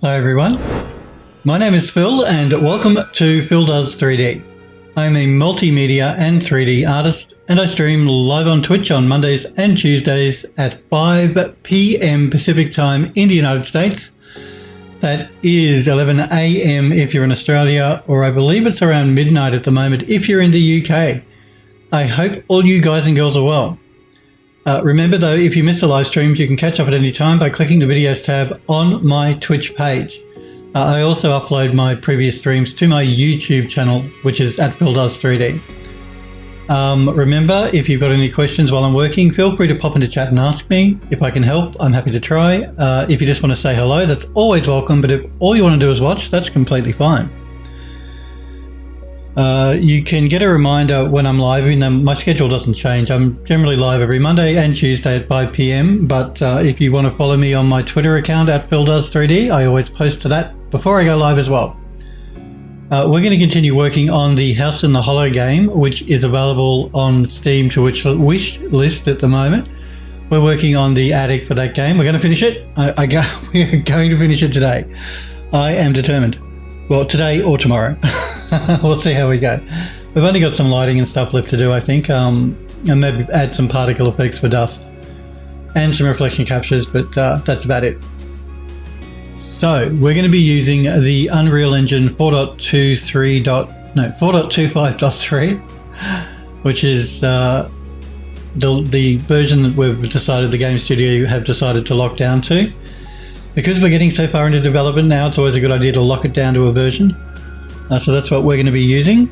Hi everyone, my name is Phil and welcome to Phil Does 3D. I'm a multimedia and 3D artist and I stream live on Twitch on Mondays and Tuesdays at 5 p.m. Pacific time in the United States. That is 11 a.m. if you're in Australia, or I believe it's around midnight at the moment if you're in the UK. I hope all you guys and girls are well. Remember though, if you miss the live streams, you can catch up at any time by clicking the videos tab on my Twitch page. I also upload my previous streams to my YouTube channel, which is at Phil Does 3D. Remember, if you've got any questions while I'm working, feel free to pop into chat and ask me. If I can help, I'm happy to try. If you just want to say hello, that's always welcome, but if all you want to do is watch, that's completely fine. You can get a reminder when I'm live. My schedule doesn't change. I'm generally live every Monday and Tuesday at 5 p.m. But if you want to follow me on my Twitter account at Phil Does 3D, I always post to that before I go live as well. We're going to continue working on the House in the Hollow game, which is available on Steam to wish list at the moment. We're working on the attic for that game. We're going to finish it. We're going to finish it today. I am determined. Well, today or tomorrow. We'll see how we go. We've only got some lighting and stuff left to do, I think, and maybe add some particle effects for dust and some reflection captures, but that's about it. So we're going to be using the Unreal Engine 4.25.3, which is the version that we've decided the game studio have decided to lock down to. Because we're getting so far into development now, it's always a good idea to lock it down to a version. So that's what we're going to be using.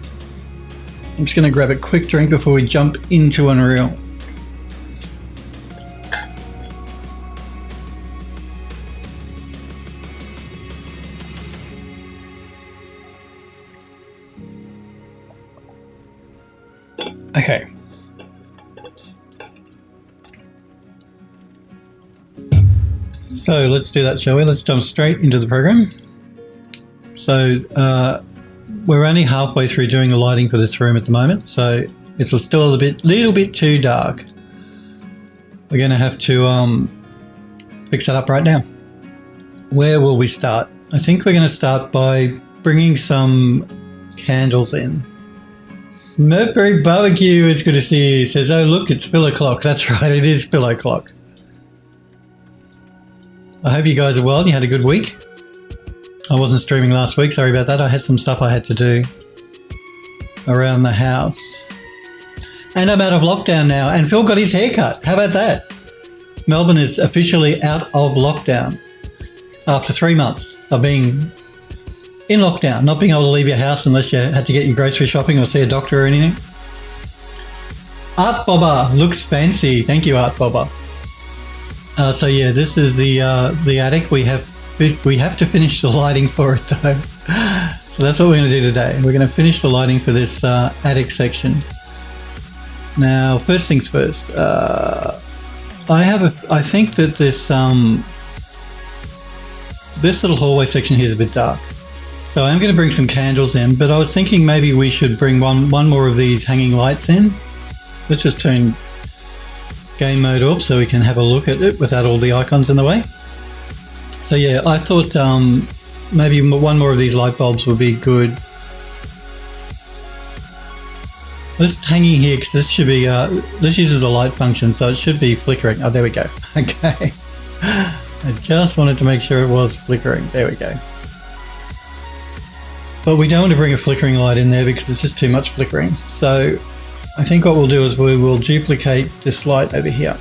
I'm just going to grab a quick drink before we jump into Unreal. Okay. So let's do that, shall we? Let's jump straight into the program. So we're only halfway through doing the lighting for this room at the moment, so it's still a little bit too dark. We're going to have to fix that up right now. Where will we start? I think we're going to start by bringing some candles in. Smurfberry Barbecue, it's good to see you. Says, oh look, it's Phil o'clock. That's right, it is Phil o'clock. I hope you guys are well and you had a good week. I wasn't streaming last week, sorry about that. I had some stuff I had to do around the house. And I'm out of lockdown now, and Phil got his hair cut. How about that? Melbourne is officially out of lockdown after 3 months of being in lockdown, not being able to leave your house unless you had to get your grocery shopping or see a doctor or anything. Art Bobber looks fancy. Thank you, Art Bobber. So yeah, this is the attic. We have to finish the lighting for it though. So that's what we're going to do today. We're going to finish the lighting for this attic section. Now, first things first. I think that this little hallway section here is a bit dark. So I'm going to bring some candles in, but I was thinking maybe we should bring one more of these hanging lights in. Let's just turn game mode off so we can have a look at it without all the icons in the way. So yeah, I thought maybe one more of these light bulbs would be good. Just hanging here because this should be this uses a light function, so it should be flickering. Oh, there we go. Okay, I just wanted to make sure it was flickering. There we go. But we don't want to bring a flickering light in there because it's just too much flickering. So I think what we'll do is we will duplicate this light over here.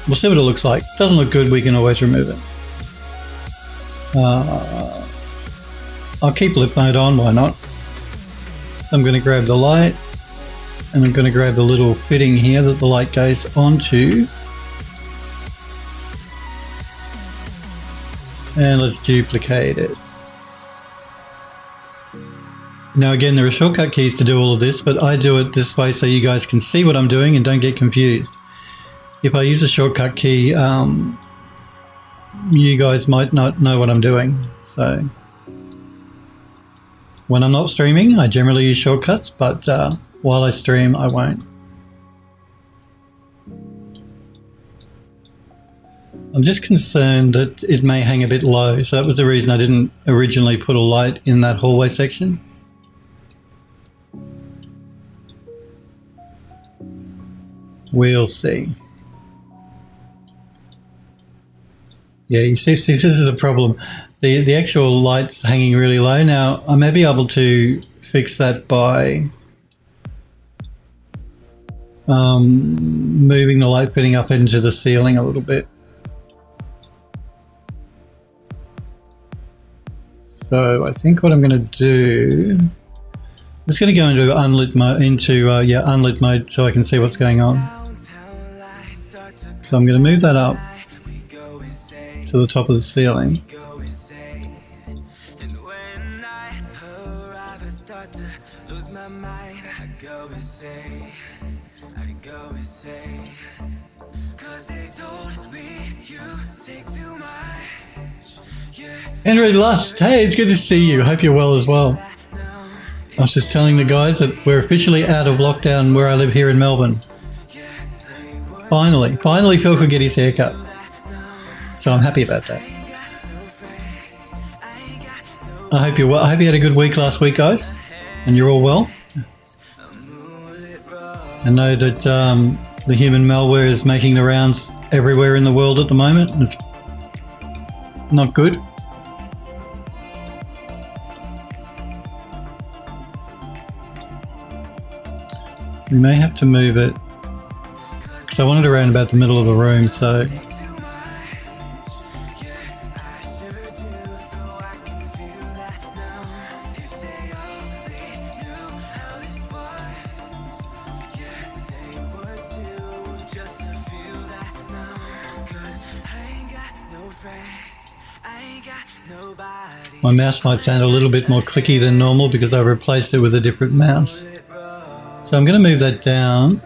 We'll see what it looks like. Doesn't look good, we can always remove it. I'll keep lip mode on, why not? So I'm going to grab the light and I'm going to grab the little fitting here that the light goes onto. And let's duplicate it. Now again, there are shortcut keys to do all of this, but I do it this way so you guys can see what I'm doing and don't get confused. If I use a shortcut key, you guys might not know what I'm doing. So when I'm not streaming, I generally use shortcuts, but while I stream, I won't. I'm just concerned that it may hang a bit low, so that was the reason I didn't originally put a light in that hallway section. We'll see. Yeah, you see, this is the problem. The actual light's hanging really low. Now, I may be able to fix that by moving the light fitting up into the ceiling a little bit. So I think what I'm going to do, I'm just going to go into unlit mode, unlit mode, so I can see what's going on. So I'm going to move that up to the top of the ceiling. Android Lust, hey, it's good to see you. Hope you're well as well. I was just telling the guys that we're officially out of lockdown where I live here in Melbourne. Finally Phil could get his haircut. So I'm happy about that. I hope you're well. I hope you had a good week last week, guys, and you're all well. I know that the human malware is making the rounds everywhere in the world at the moment. It's not good. We may have to move it because I want it around about the middle of the room, so my mouse might sound a little bit more clicky than normal because I replaced it with a different mouse. So I'm going to move that down,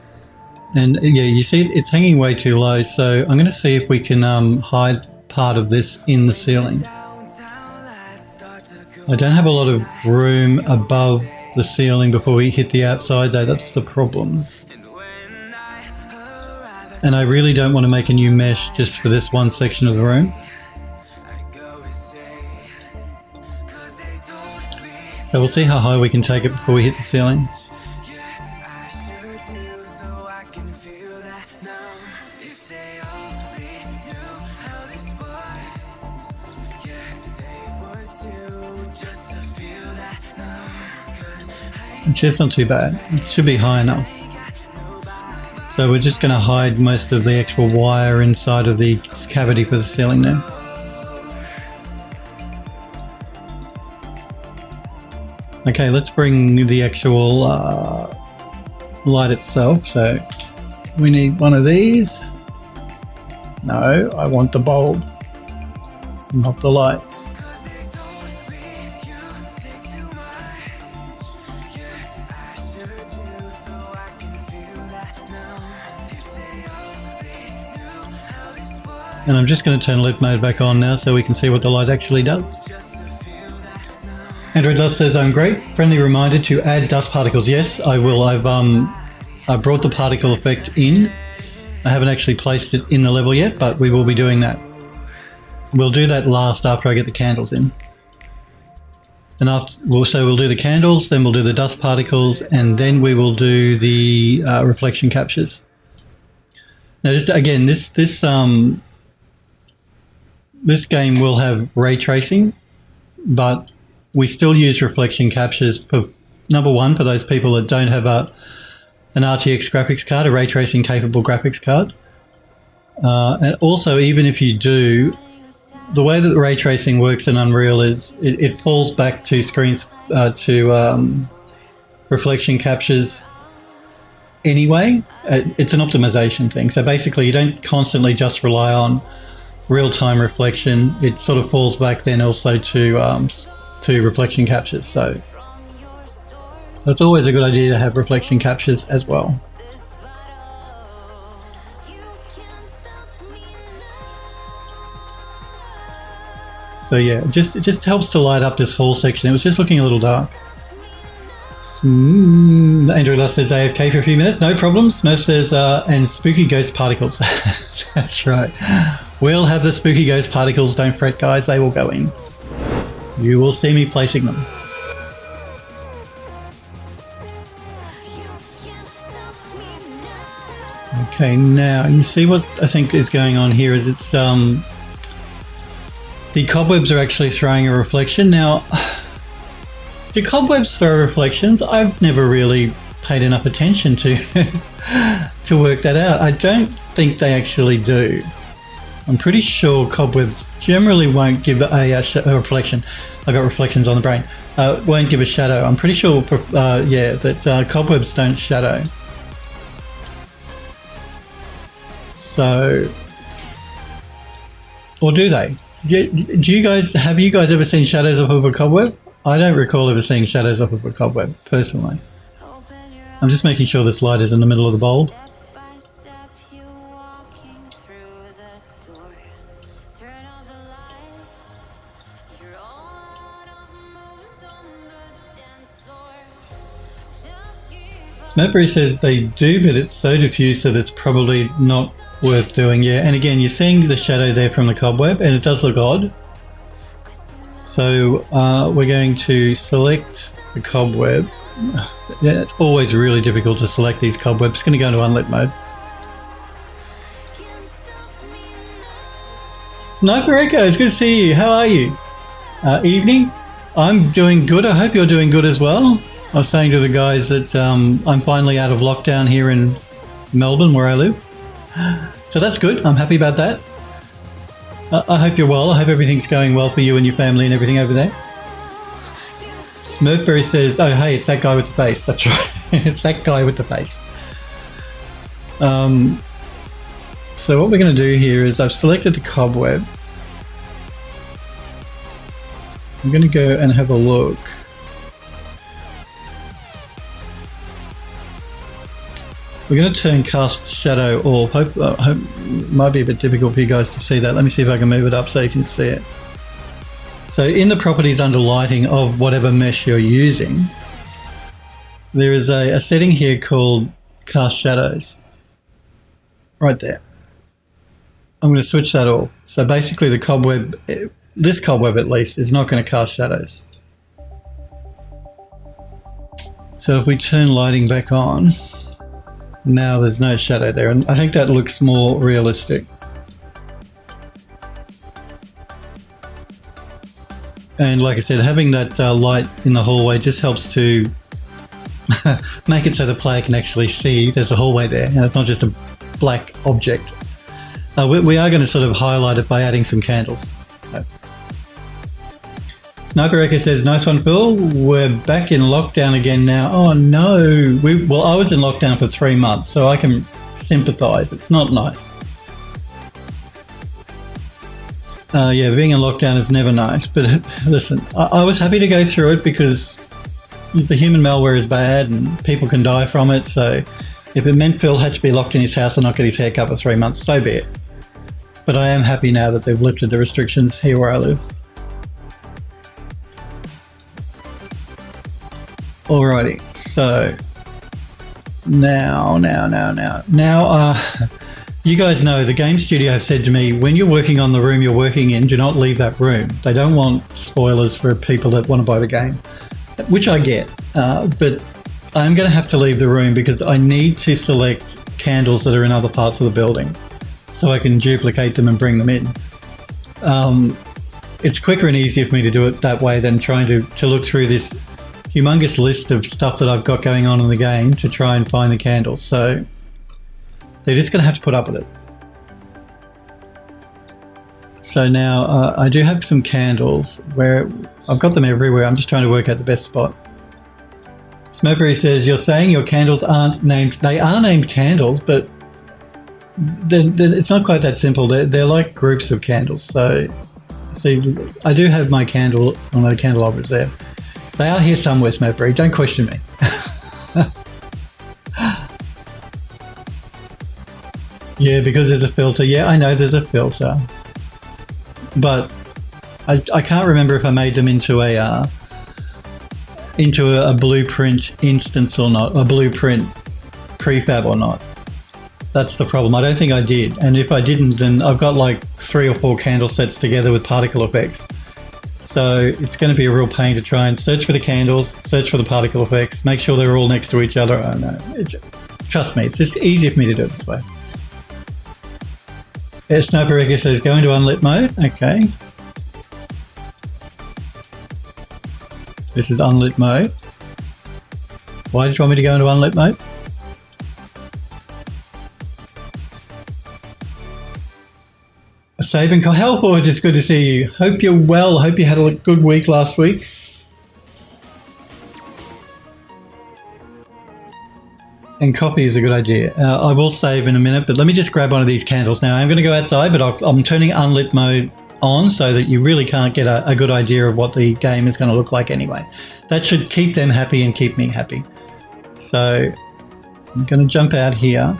and yeah, you see it's hanging way too low, so I'm going to see if we can hide part of this in the ceiling. I don't have a lot of room above the ceiling before we hit the outside though, that's the problem. And I really don't want to make a new mesh just for this one section of the room. So we'll see how high we can take it before we hit the ceiling. Actually, it's not too bad. It should be high enough. So we're just going to hide most of the actual wire inside of the cavity for the ceiling now. Okay, let's bring the actual light itself. So we need one of these. No, I want the bulb, not the light. And I'm just going to turn lit mode back on now so we can see what the light actually does. Android Dust says, I'm great. Friendly reminder to add dust particles. Yes, I will. I brought the particle effect in. I haven't actually placed it in the level yet, but we will be doing that. We'll do that last after I get the candles in. And we'll do the candles, then we'll do the dust particles, and then we will do the reflection captures. Now, just again, this game will have ray tracing, but we still use reflection captures for, number one, for those people that don't have an RTX graphics card, a ray tracing capable graphics card. And also, even if you do, the way that the ray tracing works in Unreal is it falls back to reflection captures anyway. It's an optimization thing. So basically, you don't constantly just rely on real-time reflection. It sort of falls back then also to reflection captures. So it's always a good idea to have reflection captures as well. So yeah, it just helps to light up this whole section. It was just looking a little dark. Andrew Lust says AFK for a few minutes, no problem. Smurf says, and spooky ghost particles. That's right. We'll have the spooky ghost particles. Don't fret, guys. They will go in. You will see me placing them. Okay, now you see what I think is going on here is it's the cobwebs are actually throwing a reflection. Now, do cobwebs throw reflections? I've never really paid enough attention to to work that out. I don't think they actually do. I'm pretty sure cobwebs generally won't give a reflection. I got reflections on the brain. Won't give a shadow. I'm pretty sure, that cobwebs don't shadow. So, or do they? Have you guys ever seen shadows off of a cobweb? I don't recall ever seeing shadows off of a cobweb, personally. I'm just making sure this light is in the middle of the bulb. Smokeberry says they do, but it's so diffuse that it's probably not worth doing. Yeah, and again, you're seeing the shadow there from the cobweb, and it does look odd. So we're going to select the cobweb. Yeah, it's always really difficult to select these cobwebs. It's going to go into Unlit Mode. Sniper Echo, it's good to see you. How are you? Evening? I'm doing good. I hope you're doing good as well. I was saying to the guys that I'm finally out of lockdown here in Melbourne, where I live. So that's good. I'm happy about that. I hope you're well. I hope everything's going well for you and your family and everything over there. Smurfberry says, oh, hey, it's that guy with the face. That's right. It's that guy with the face. So what we're going to do here is I've selected the cobweb. I'm going to go and have a look. We're going to turn cast shadow off. Hope it might be a bit difficult for you guys to see that. Let me see if I can move it up so you can see it. So in the properties under lighting of whatever mesh you're using, there is a setting here called cast shadows. Right there. I'm going to switch that off. So basically the cobweb, this cobweb at least, is not going to cast shadows. So if we turn lighting back on, now there's no shadow there, and I think that looks more realistic. And like I said, having that light in the hallway just helps to make it so the player can actually see there's a hallway there, and it's not just a black object. We are going to sort of highlight it by adding some candles. So. Sniper Echo says, nice one, Phil. We're back in lockdown again now. Oh, no. Well, I was in lockdown for 3 months, so I can sympathise. It's not nice. Yeah, being in lockdown is never nice. But listen, I was happy to go through it because the human malware is bad and people can die from it. So if it meant Phil had to be locked in his house and not get his hair cut for 3 months, so be it. But I am happy now that they've lifted the restrictions here where I live. Alrighty, so now, you guys know the game studio have said to me, when you're working on the room you're working in, do not leave that room. They don't want spoilers for people that want to buy the game, which I get, but I'm going to have to leave the room because I need to select candles that are in other parts of the building so I can duplicate them and bring them in. It's quicker and easier for me to do it that way than trying to look through this humongous list of stuff that I've got going on in the game to try and find the candles. So they're just going to have to put up with it. So now I do have some candles where I've got them everywhere. I'm just trying to work out the best spot. Smokeberry says, you're saying your candles aren't named. They are named candles, but it's not quite that simple. They're like groups of candles. So see, I do have my candle on the candle holders there. They are here somewhere, Smokeberry. Don't question me. Yeah, because there's a filter. Yeah, I know there's a filter. But I can't remember if I made them into a blueprint instance or not, a blueprint prefab or not. That's the problem. I don't think I did. And if I didn't, then I've got like 3 or 4 candle sets together with particle effects. So it's going to be a real pain to try and search for the candles, search for the particle effects, make sure they're all next to each other. Oh no, trust me, it's just easier for me to do it this way. Sniper Wrecker says go into unlit mode. Okay. This is unlit mode. Why did you want me to go into unlit mode? Saban Hellforge, it's good to see you. Hope you're well. Hope you had a good week last week. And coffee is a good idea. I will save in a minute, but let me just grab one of these candles. Now, I'm going to go outside, but I'm turning unlit mode on so that you really can't get a good idea of what the game is going to look like anyway. That should keep them happy and keep me happy. So I'm going to jump out here.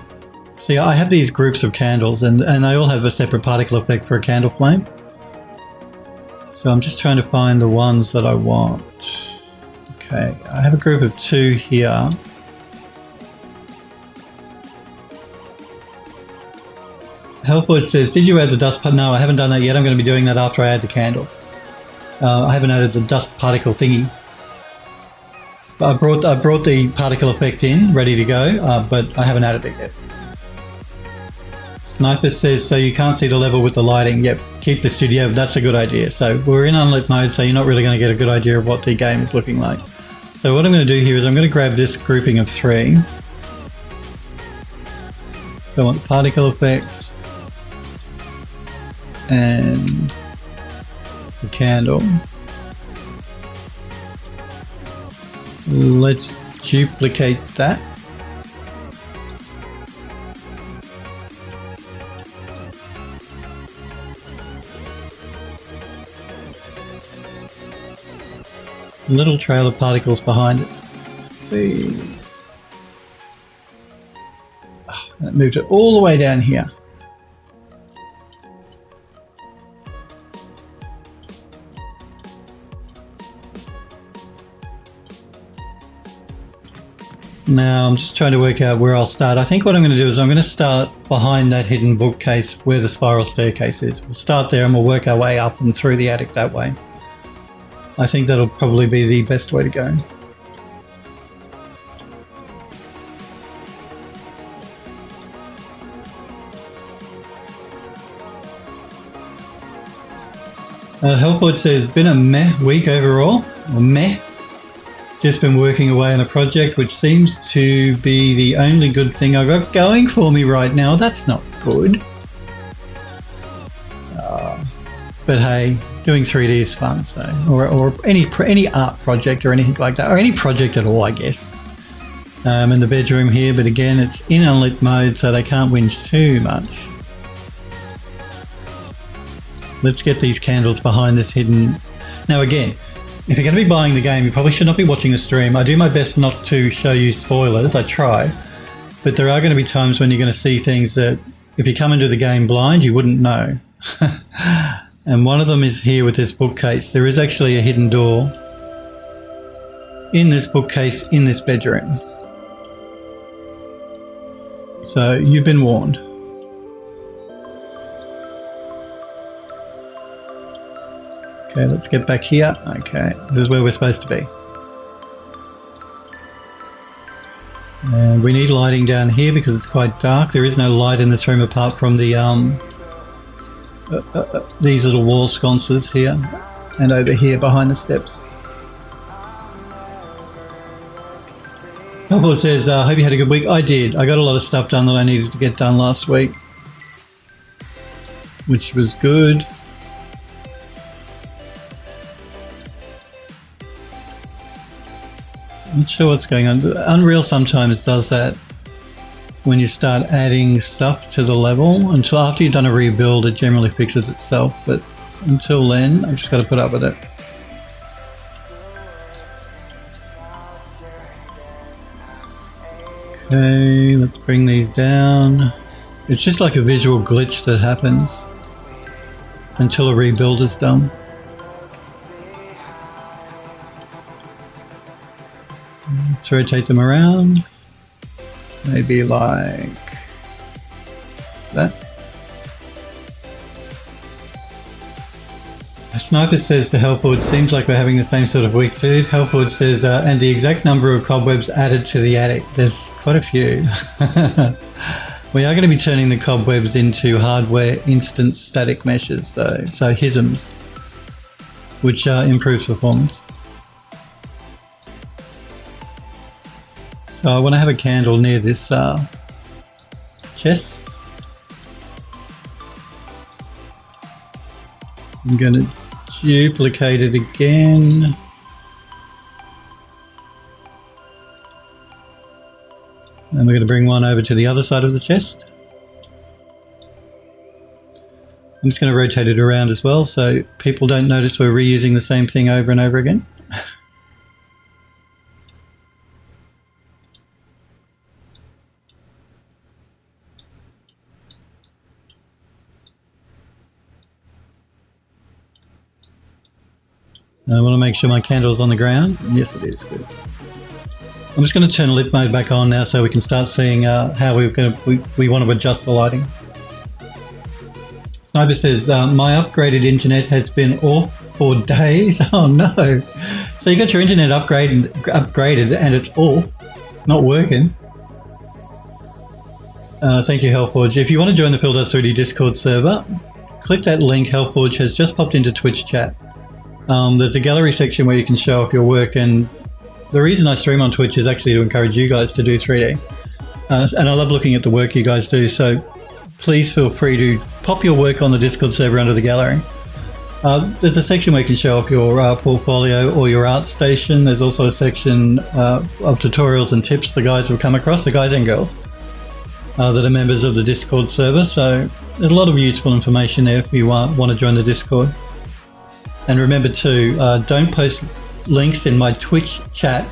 See, I have these groups of candles and they all have a separate particle effect for a candle flame. So I'm just trying to find the ones that I want. Okay, I have a group of 2 here. Hellfoot says, did you add the dust? No, I haven't done that yet. I'm going to be doing that after I add the candles. I haven't added the dust particle thingy. I brought the particle effect in, ready to go, but I haven't added it yet. Sniper says, so you can't see the level with the lighting. Yep, keep the studio. That's a good idea. So we're in unlit mode, so you're not really going to get a good idea of what the game is looking like. So what I'm going to do here is I'm going to grab this grouping of 3. So I want the particle effects and the candle. Let's duplicate that. Little trail of particles behind it. See. Oh, and it moved it all the way down here. Now I'm just trying to work out where I'll start. I think what I'm going to do is I'm going to start behind that hidden bookcase where the spiral staircase is. We'll start there and we'll work our way up and through the attic that way. I think that'll probably be the best way to go. Hellboy says, been a meh week overall, or meh. Just been working away on a project which seems to be the only good thing I've got going for me right now. That's not good. But hey, doing 3D is fun, so or any art project or anything like that, or any project at all, I guess. In the bedroom here, but again, it's in unlit mode, so they can't whinge too much. Let's get these candles behind this hidden. Now again, if you're going to be buying the game, you probably should not be watching the stream. I do my best not to show you spoilers, I try, but there are going to be times when you're going to see things that if you come into the game blind, you wouldn't know. And one of them is here with this bookcase. There is actually a hidden door in this bookcase in this bedroom. So you've been warned. Okay, let's get back here. Okay, this is where we're supposed to be. And we need lighting down here because it's quite dark. There is no light in this room apart from the these little wall sconces here and over here behind the steps. It says, hope you had a good week. I did. I got a lot of stuff done that I needed to get done last week, which was good. I'm not sure what's going on. Unreal sometimes does that when you start adding stuff to the level. Until after you've done a rebuild, it generally fixes itself, but until then, I've just got to put up with it. Okay, let's bring these down. It's just like a visual glitch that happens until a rebuild is done. Let's rotate them around. Maybe like that. A Sniper says to Helpwood, seems like we're having the same sort of week, dude. Helpwood says, and the exact number of cobwebs added to the attic. There's quite a few. We are going to be turning the cobwebs into hardware instant static meshes though, so HISMs, which improves performance. So I want to have a candle near this chest. I'm going to duplicate it again. And we're going to bring one over to the other side of the chest. I'm just going to rotate it around as well so people don't notice we're reusing the same thing over and over again. And I want to make sure my candle's on the ground. Yes, it is. Good. I'm just going to turn lit mode back on now so we can start seeing how we want to adjust the lighting. Sniper says, my upgraded internet has been off for days. Oh no. So you got your internet upgraded and it's off, not working. Thank you, Hellforge. If you want to join the Phil.3D Discord server, click that link. Hellforge has just popped into Twitch chat. There's a gallery section where you can show off your work, and the reason I stream on Twitch is actually to encourage you guys to do 3D. And I love looking at the work you guys do, so please feel free to pop your work on the Discord server under the gallery. There's a section where you can show off your portfolio or your art station. There's also a section of tutorials and tips the guys have come across, the guys and girls, that are members of the Discord server. So there's a lot of useful information there if you want to join the Discord. And remember too, don't post links in my Twitch chat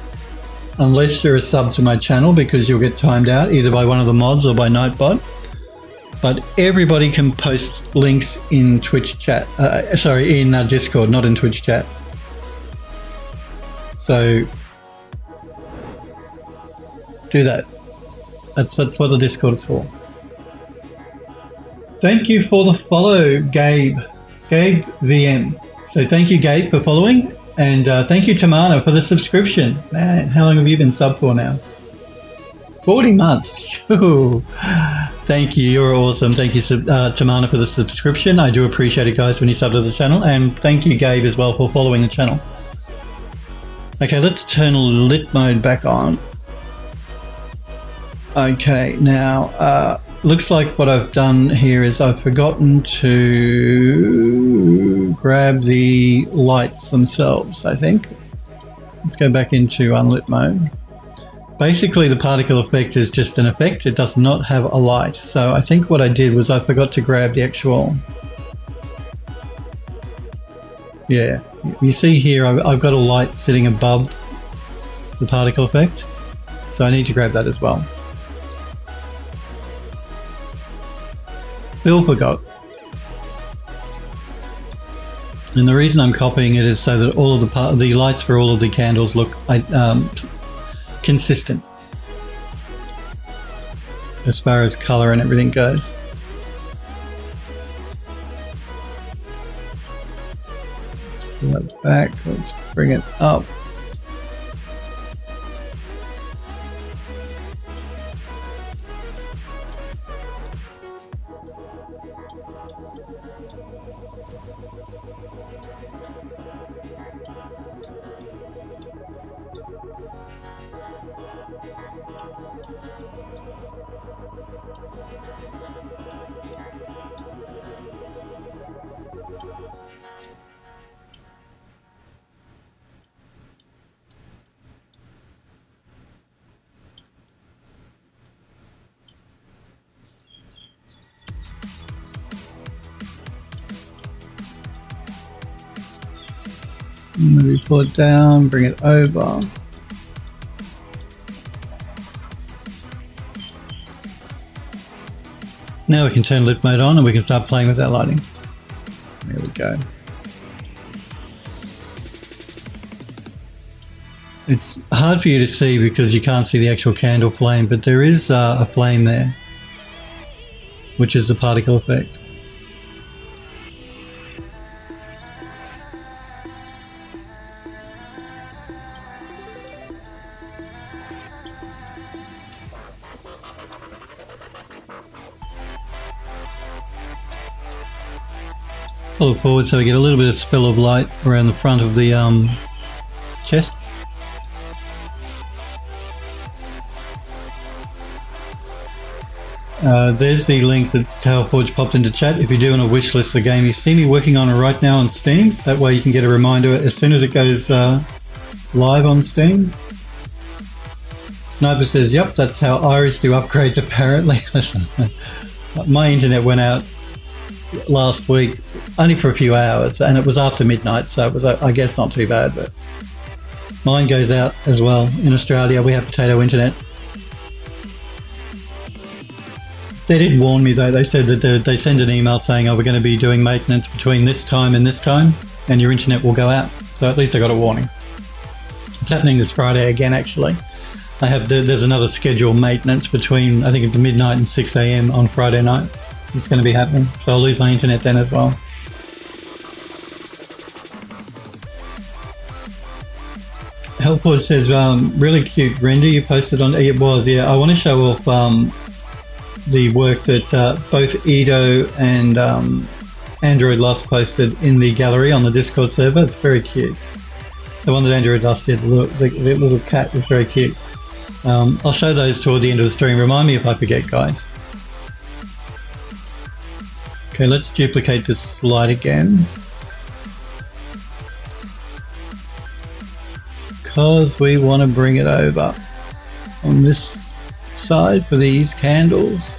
unless you're a sub to my channel, because you'll get timed out either by one of the mods or by Nightbot. But everybody can post links in Twitch chat, in Discord, not in Twitch chat. So do that. That's what the Discord is for. Thank you for the follow, Gabe VM. So thank you, Gabe, for following. And thank you, Tamana, for the subscription. Man, how long have you been sub for now? 40 months. Ooh. Thank you. You're awesome. Thank you, Tamana, for the subscription. I do appreciate it, guys, when you sub to the channel. And thank you, Gabe, as well, for following the channel. Okay, let's turn lit mode back on. Okay, now, looks like what I've done here is I've forgotten to grab the lights themselves, I think. Let's go back into unlit mode. Basically, the particle effect is just an effect. It does not have a light. So I think what I did was I forgot to grab the actual... Yeah, you see here I've got a light sitting above the particle effect. So I need to grab that as well. Bill forgot. And the reason I'm copying it is so that all of the lights for all of the candles look consistent as far as color and everything goes. Let's pull that back. Let's bring it up. Maybe pull it down, bring it over. Now we can turn lit mode on and we can start playing with that lighting. There we go. It's hard for you to see because you can't see the actual candle flame, but there is a flame there. which is the particle effect. Pull it forward so we get a little bit of spill of light around the front of the chest. There's the link that Tailforge popped into chat if you do want to wishlist the game. You see me working on it right now on Steam. That way you can get a reminder as soon as it goes live on Steam. Sniper says, yep, that's how Irish do upgrades apparently. Listen, my internet went out last week only for a few hours and it was after midnight, so it was, I guess, not too bad, but mine goes out as well. In Australia we have potato internet. They did warn me though. They said that they send an email saying, oh, we're going to be doing maintenance between this time and this time and your internet will go out. So at least I got a warning. It's happening this Friday again, actually. There's another scheduled maintenance between, I think it's midnight and 6 a.m. on Friday night. It's going to be happening. So I'll lose my internet then as well. Hellforge says, really cute render you posted on, it was, yeah. I want to show off the work that both Edo and Android Lust posted in the gallery on the Discord server. It's very cute. The one that Android Lust did, the little cat, is very cute. I'll show those toward the end of the stream. Remind me if I forget, guys. Okay, let's duplicate this slide again. Because we want to bring it over on this side for these candles.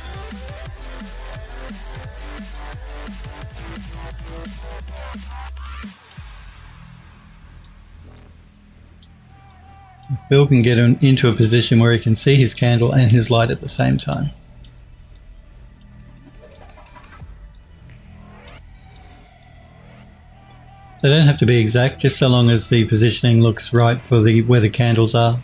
Phil can get into a position where he can see his candle and his light at the same time. They don't have to be exact, just so long as the positioning looks right for where the candles are.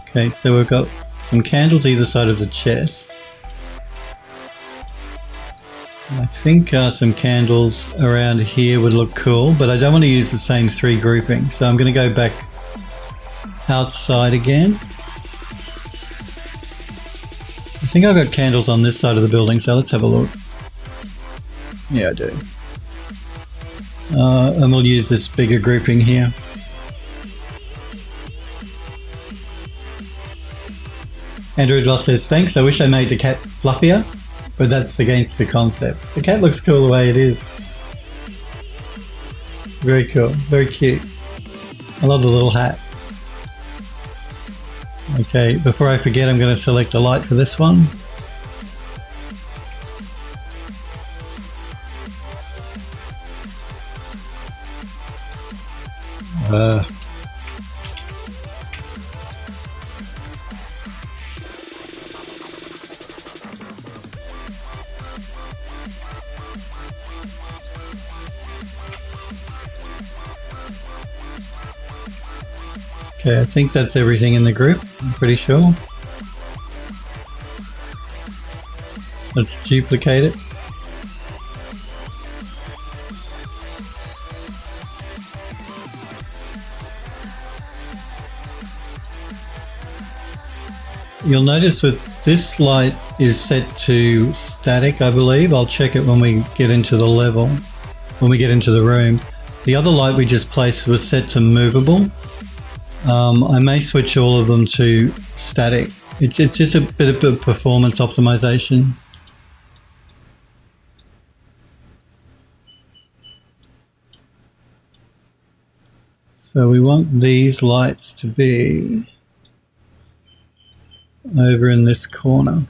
Okay, so we've got some candles either side of the chest. I think some candles around here would look cool, but I don't want to use the same three groupings, so I'm going to go back outside again. I think I've got candles on this side of the building, so let's have a look. Yeah, I do. And we'll use this bigger grouping here. Android Lost says, thanks, I wish I made the cat fluffier, but that's against the concept. The cat looks cool the way it is. Very cool, very cute. I love the little hat. Okay, before I forget, I'm going to select a light for this one. Okay, I think that's everything in the group, I'm pretty sure. Let's duplicate it. You'll notice that this light is set to static, I believe. I'll check it when we get into the level, when we get into the room. The other light we just placed was set to movable. I may switch all of them to static. It's just a bit of performance optimization. So we want these lights to be over in this corner.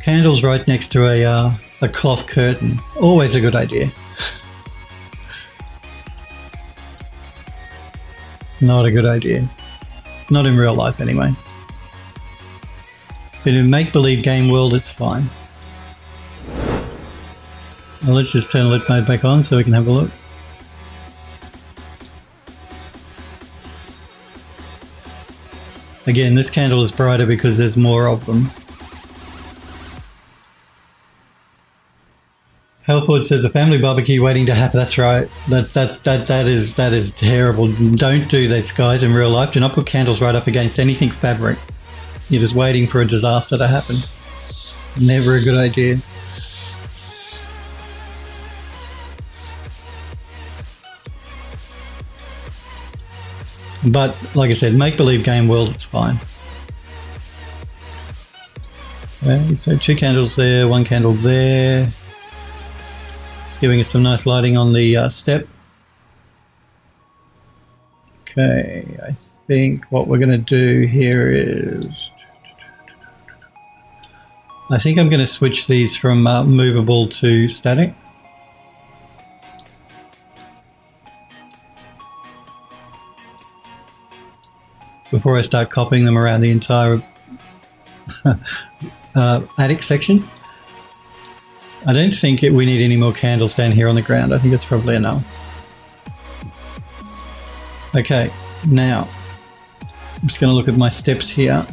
Candles right next to a cloth curtain. Always a good idea. Not a good idea. Not in real life anyway. But in make-believe game world, it's fine. Well, let's just turn Lit Mode back on so we can have a look. Again, this candle is brighter because there's more of them. Healthwood says a family barbecue waiting to happen. That's right. That is terrible. Don't do that, guys, in real life. Do not put candles right up against anything fabric. You're just waiting for a disaster to happen. Never a good idea. But like I said, make-believe game world, it's fine. Okay, so 2 candles there, 1 candle there. Giving us some nice lighting on the step. Okay, I think what we're going to do here is... I think I'm going to switch these from movable to static. Before I start copying them around the entire attic section. I don't think we need any more candles down here on the ground. I think it's probably enough. Okay, now I'm just going to look at my steps here.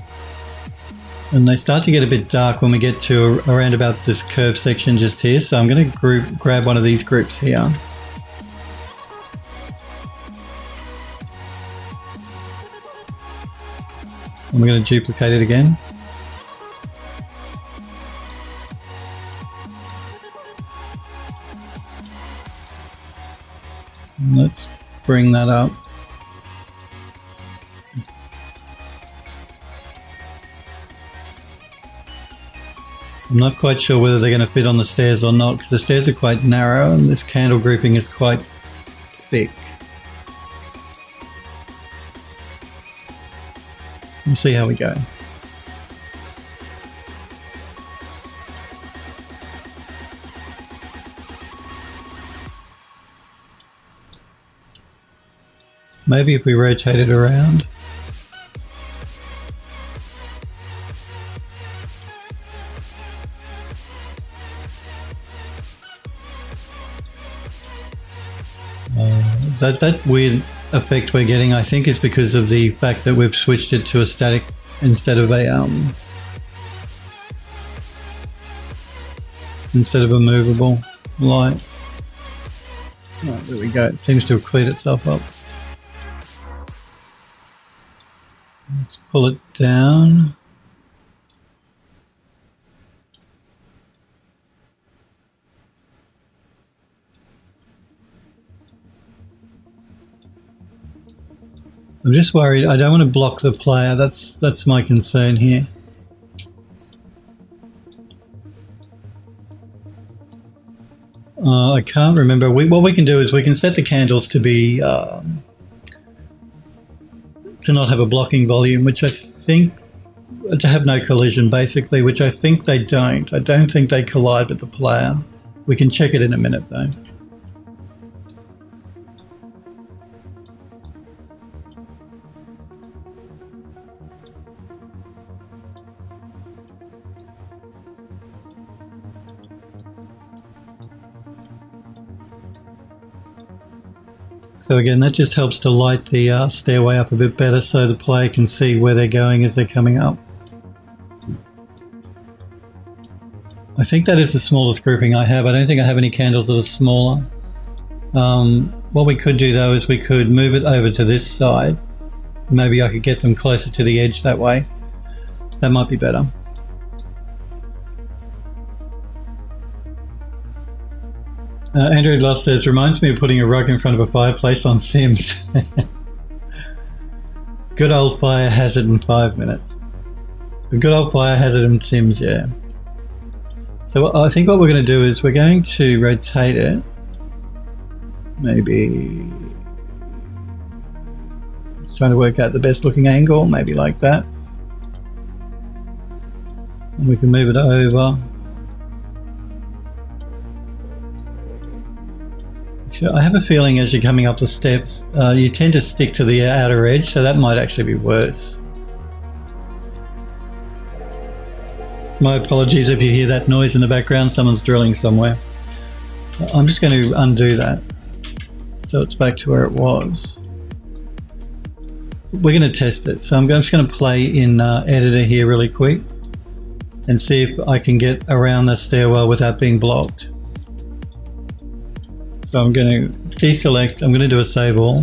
And they start to get a bit dark when we get to around about this curved section just here. So I'm going to grab one of these groups here. And we're going to duplicate it again. And let's bring that up. I'm not quite sure whether they're going to fit on the stairs or not, because the stairs are quite narrow and this candle grouping is quite thick. We'll see how we go. Maybe if we rotate it around. That weird effect we're getting, I think, is because of the fact that we've switched it to a static instead of a movable light. Oh, there we go. It seems to have cleared itself up. Let's pull it down. I'm just worried. I don't want to block the player. That's my concern here. I can't remember. What we can do is we can set the candles to be to not have a blocking volume, which I think to have no collision, basically, which I think they don't. I don't think they collide with the player. We can check it in a minute, though. So again, that just helps to light the stairway up a bit better so the player can see where they're going as they're coming up. I think that is the smallest grouping I have. I don't think I have any candles that are smaller. What we could do though is we could move it over to this side. Maybe I could get them closer to the edge that way. That might be better. Andrew Loss says, reminds me of putting a rug in front of a fireplace on Sims. Good old fire hazard in 5 minutes. A good old fire hazard in Sims, yeah. So I think what we're going to do is we're going to rotate it. Maybe... trying to work out the best looking angle, maybe like that. And we can move it over. I have a feeling as you're coming up the steps, you tend to stick to the outer edge, so that might actually be worse. My apologies if you hear that noise in the background, someone's drilling somewhere. I'm just going to undo that, so it's back to where it was. We're going to test it, so I'm just going to play in editor here really quick and see if I can get around the stairwell without being blocked. So I'm going to deselect, I'm going to do a save all.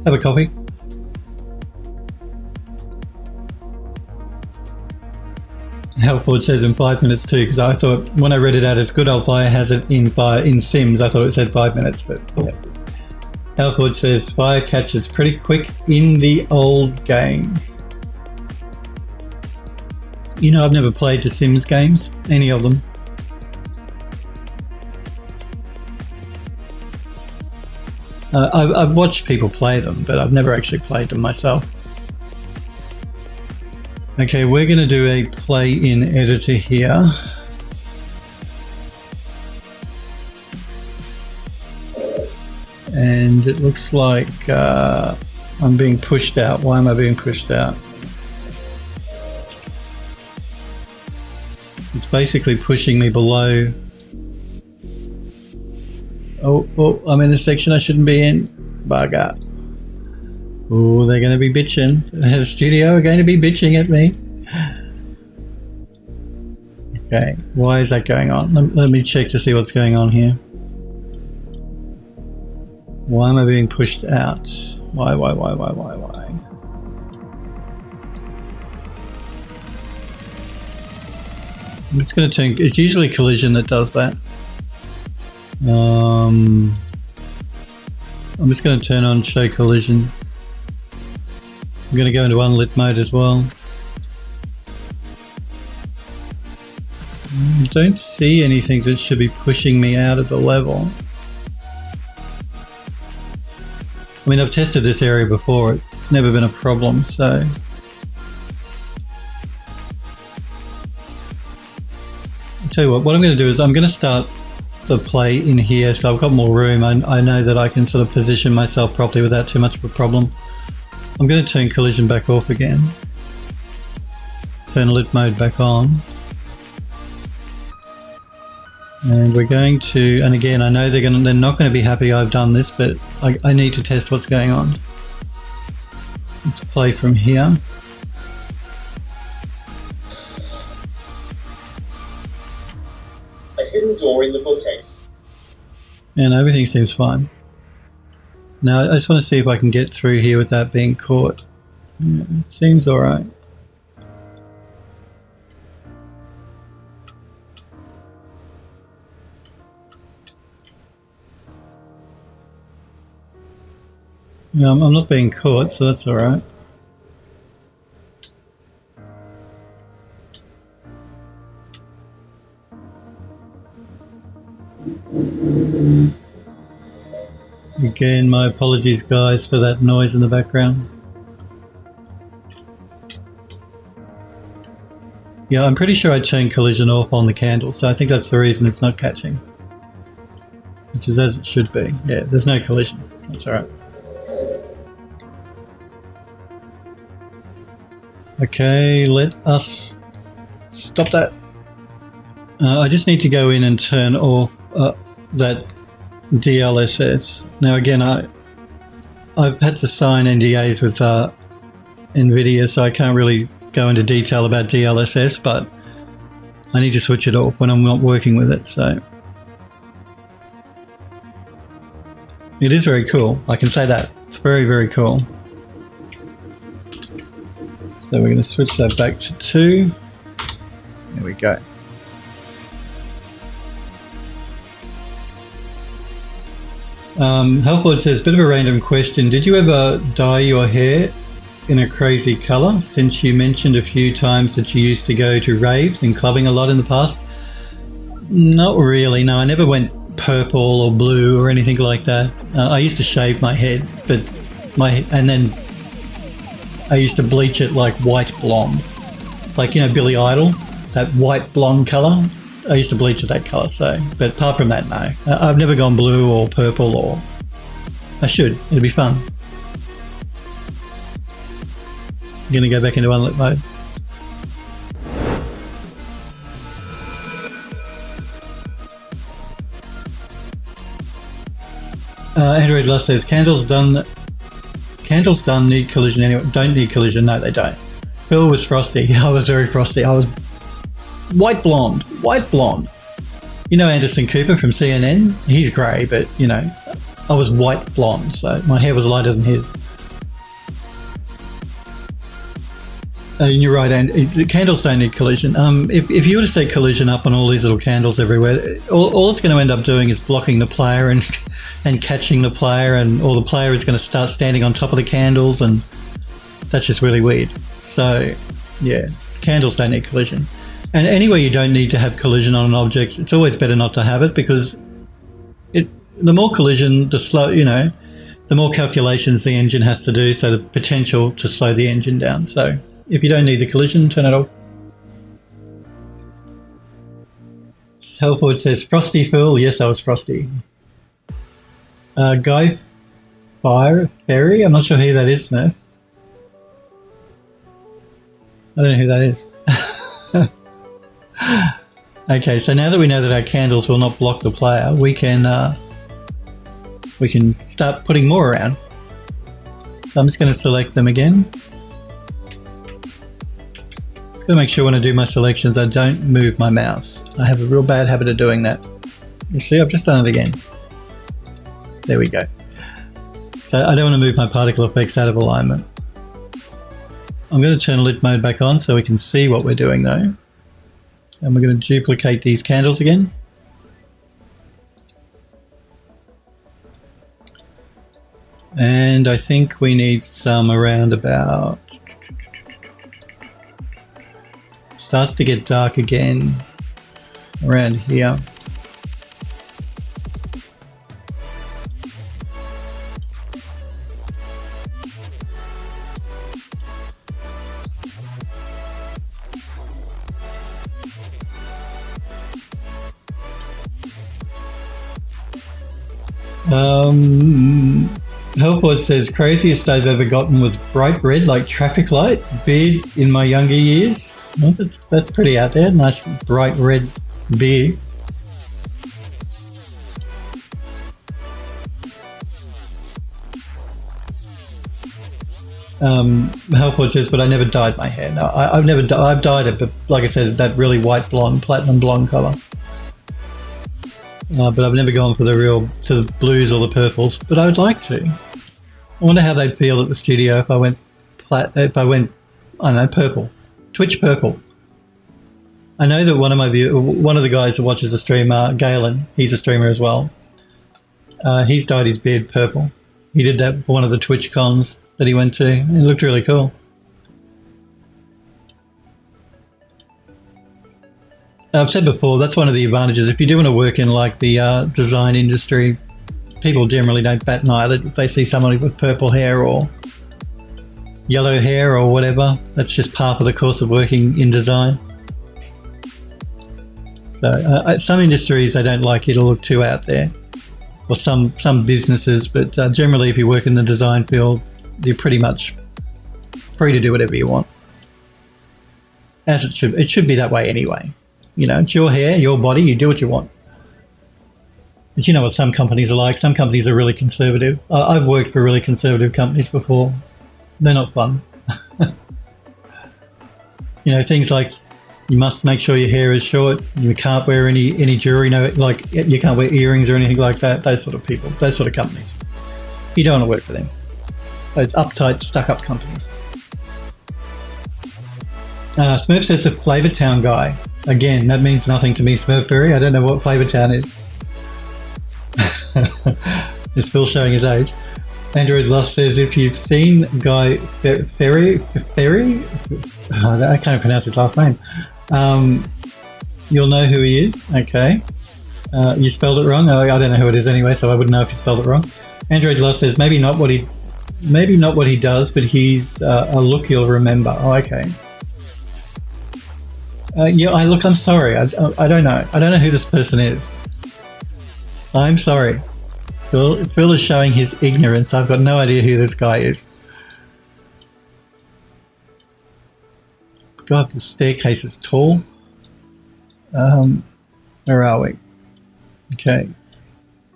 Have a copy. Helpboard says in 5 minutes too, because I thought when I read it out as good old Fire has it in Sims, I thought it said 5 minutes, but yeah. Helpboard says Fire catches pretty quick in the old games. You know, I've never played the Sims games, any of them. I've watched people play them, but I've never actually played them myself. Okay, we're going to do a play in editor here. And it looks like I'm being pushed out. Why am I being pushed out? It's basically pushing me below. Oh, I'm in a section I shouldn't be in. Bugger. Oh, they're going to be bitching. The studio are going to be bitching at me. Okay, why is that going on? Let me check to see what's going on here. Why am I being pushed out? Why? I'm just going to turn... It's usually collision that does that. I'm just going to turn on show collision. I'm going to go into unlit mode as well. I don't see anything that should be pushing me out of the level. I mean, I've tested this area before, it's never been a problem, so... I'll tell you what I'm going to do is I'm going to start the play in here, so I've got more room. I know that I can sort of position myself properly without too much of a problem. I'm going to turn collision back off again. Turn lit mode back on. And we're going to, and again, I know they're not going to be happy I've done this, but I need to test what's going on. Let's play from here. A hidden door in the bookcase. And everything seems fine. Now, I just want to see if I can get through here without being caught. Yeah, it seems alright. Yeah, I'm not being caught, so that's alright. Again, my apologies guys for that noise in the background. Yeah, I'm pretty sure I turned collision off on the candle, so I think that's the reason it's not catching. Which is as it should be. Yeah, there's no collision. That's alright. Okay, let us stop that. I just need to go in and turn off that DLSS. Now again, I've had to sign NDAs with NVIDIA, so I can't really go into detail about DLSS, but I need to switch it off when I'm not working with it, so. It is very cool, I can say that. It's very, very cool. So we're going to switch that back to 2. There we go. Healthboard says, bit of a random question. Did you ever dye your hair in a crazy colour? Since you mentioned a few times that you used to go to raves and clubbing a lot in the past. Not really, no. I never went purple or blue or anything like that. I used to shave my head, and then I used to bleach it like white blonde. Like, you know, Billy Idol, that white blonde colour. I used to bleach it that colour, so. But apart from that, no. I've never gone blue or purple, or I should. It'll be fun. I'm going to go back into Unlit Mode. Android Lust says, candles done need collision anyway. Don't need collision. No, they don't. Phil was frosty. I was very frosty. I was white blonde. You know Anderson Cooper from CNN? He's grey, but, you know, I was white blonde, so my hair was lighter than his. And you're right, and the candles don't need collision. If you were to set collision up on all these little candles everywhere, all it's going to end up doing is blocking the player and catching the player, or the player is going to start standing on top of the candles, and that's just really weird. So, yeah, candles don't need collision. And anyway, you don't need to have collision on an object. It's always better not to have it, because the more collision, the more calculations the engine has to do, so the potential to slow the engine down. So if you don't need the collision, turn it off. Helpwood says, Frosty Phil. Yes, I was frosty. Guy Ferry? I'm not sure who that is, Smurf. I don't know who that is. Okay, so now that we know that our candles will not block the player, we can start putting more around. So I'm just going to select them again. Just got to make sure when I do my selections I don't move my mouse. I have a real bad habit of doing that. You see, I've just done it again. There we go. So I don't want to move my particle effects out of alignment. I'm going to turn lit mode back on so we can see what we're doing though. And we're going to duplicate these candles again. And I think we need some around about... Starts to get dark again around here. Helpwood says, craziest I've ever gotten was bright red like traffic light, beard in my younger years. Well, that's pretty out there. Nice bright red beard. Helpwood says, but I never dyed my hair. No, I've dyed it, but like I said, that really white blonde, platinum blonde colour. But I've never gone for to the blues or the purples, but I would like to. I wonder how they'd feel at the studio if I went, I don't know, purple. Twitch purple. I know that one of the guys that watches the stream, Galen, he's a streamer as well. He's dyed his beard purple. He did that for one of the Twitch cons that he went to, and it looked really cool. I've said before, that's one of the advantages. If you do want to work in like the design industry, people generally don't bat an eyelid if they see somebody with purple hair or yellow hair or whatever. That's just part of the course of working in design. So some industries, they don't like you to look too out there, or some businesses, but generally if you work in the design field, you're pretty much free to do whatever you want. As it should. It should be that way anyway. You know, it's your hair, your body, you do what you want. But you know what some companies are like. Some companies are really conservative. I've worked for really conservative companies before. They're not fun. You know, things like you must make sure your hair is short. You can't wear any jewelry, like you can't wear earrings or anything like that. Those sort of people, those sort of companies. You don't want to work for them. Those uptight, stuck-up companies. Smurf says the Flavortown guy. Again, that means nothing to me, Smurfberry. I don't know what Flavortown is. It's Phil showing his age. Android Lust says, if you've seen Guy Ferry, I can't pronounce his last name. You'll know who he is. Okay. You spelled it wrong. I don't know who it is anyway, so I wouldn't know if you spelled it wrong. Android Lust says, maybe not what he does, but he's a look you'll remember. Oh, okay. Yeah, I'm sorry. I don't know. I don't know who this person is. I'm sorry. Phil is showing his ignorance. I've got no idea who this guy is. God, the staircase is tall. Where are we? Okay.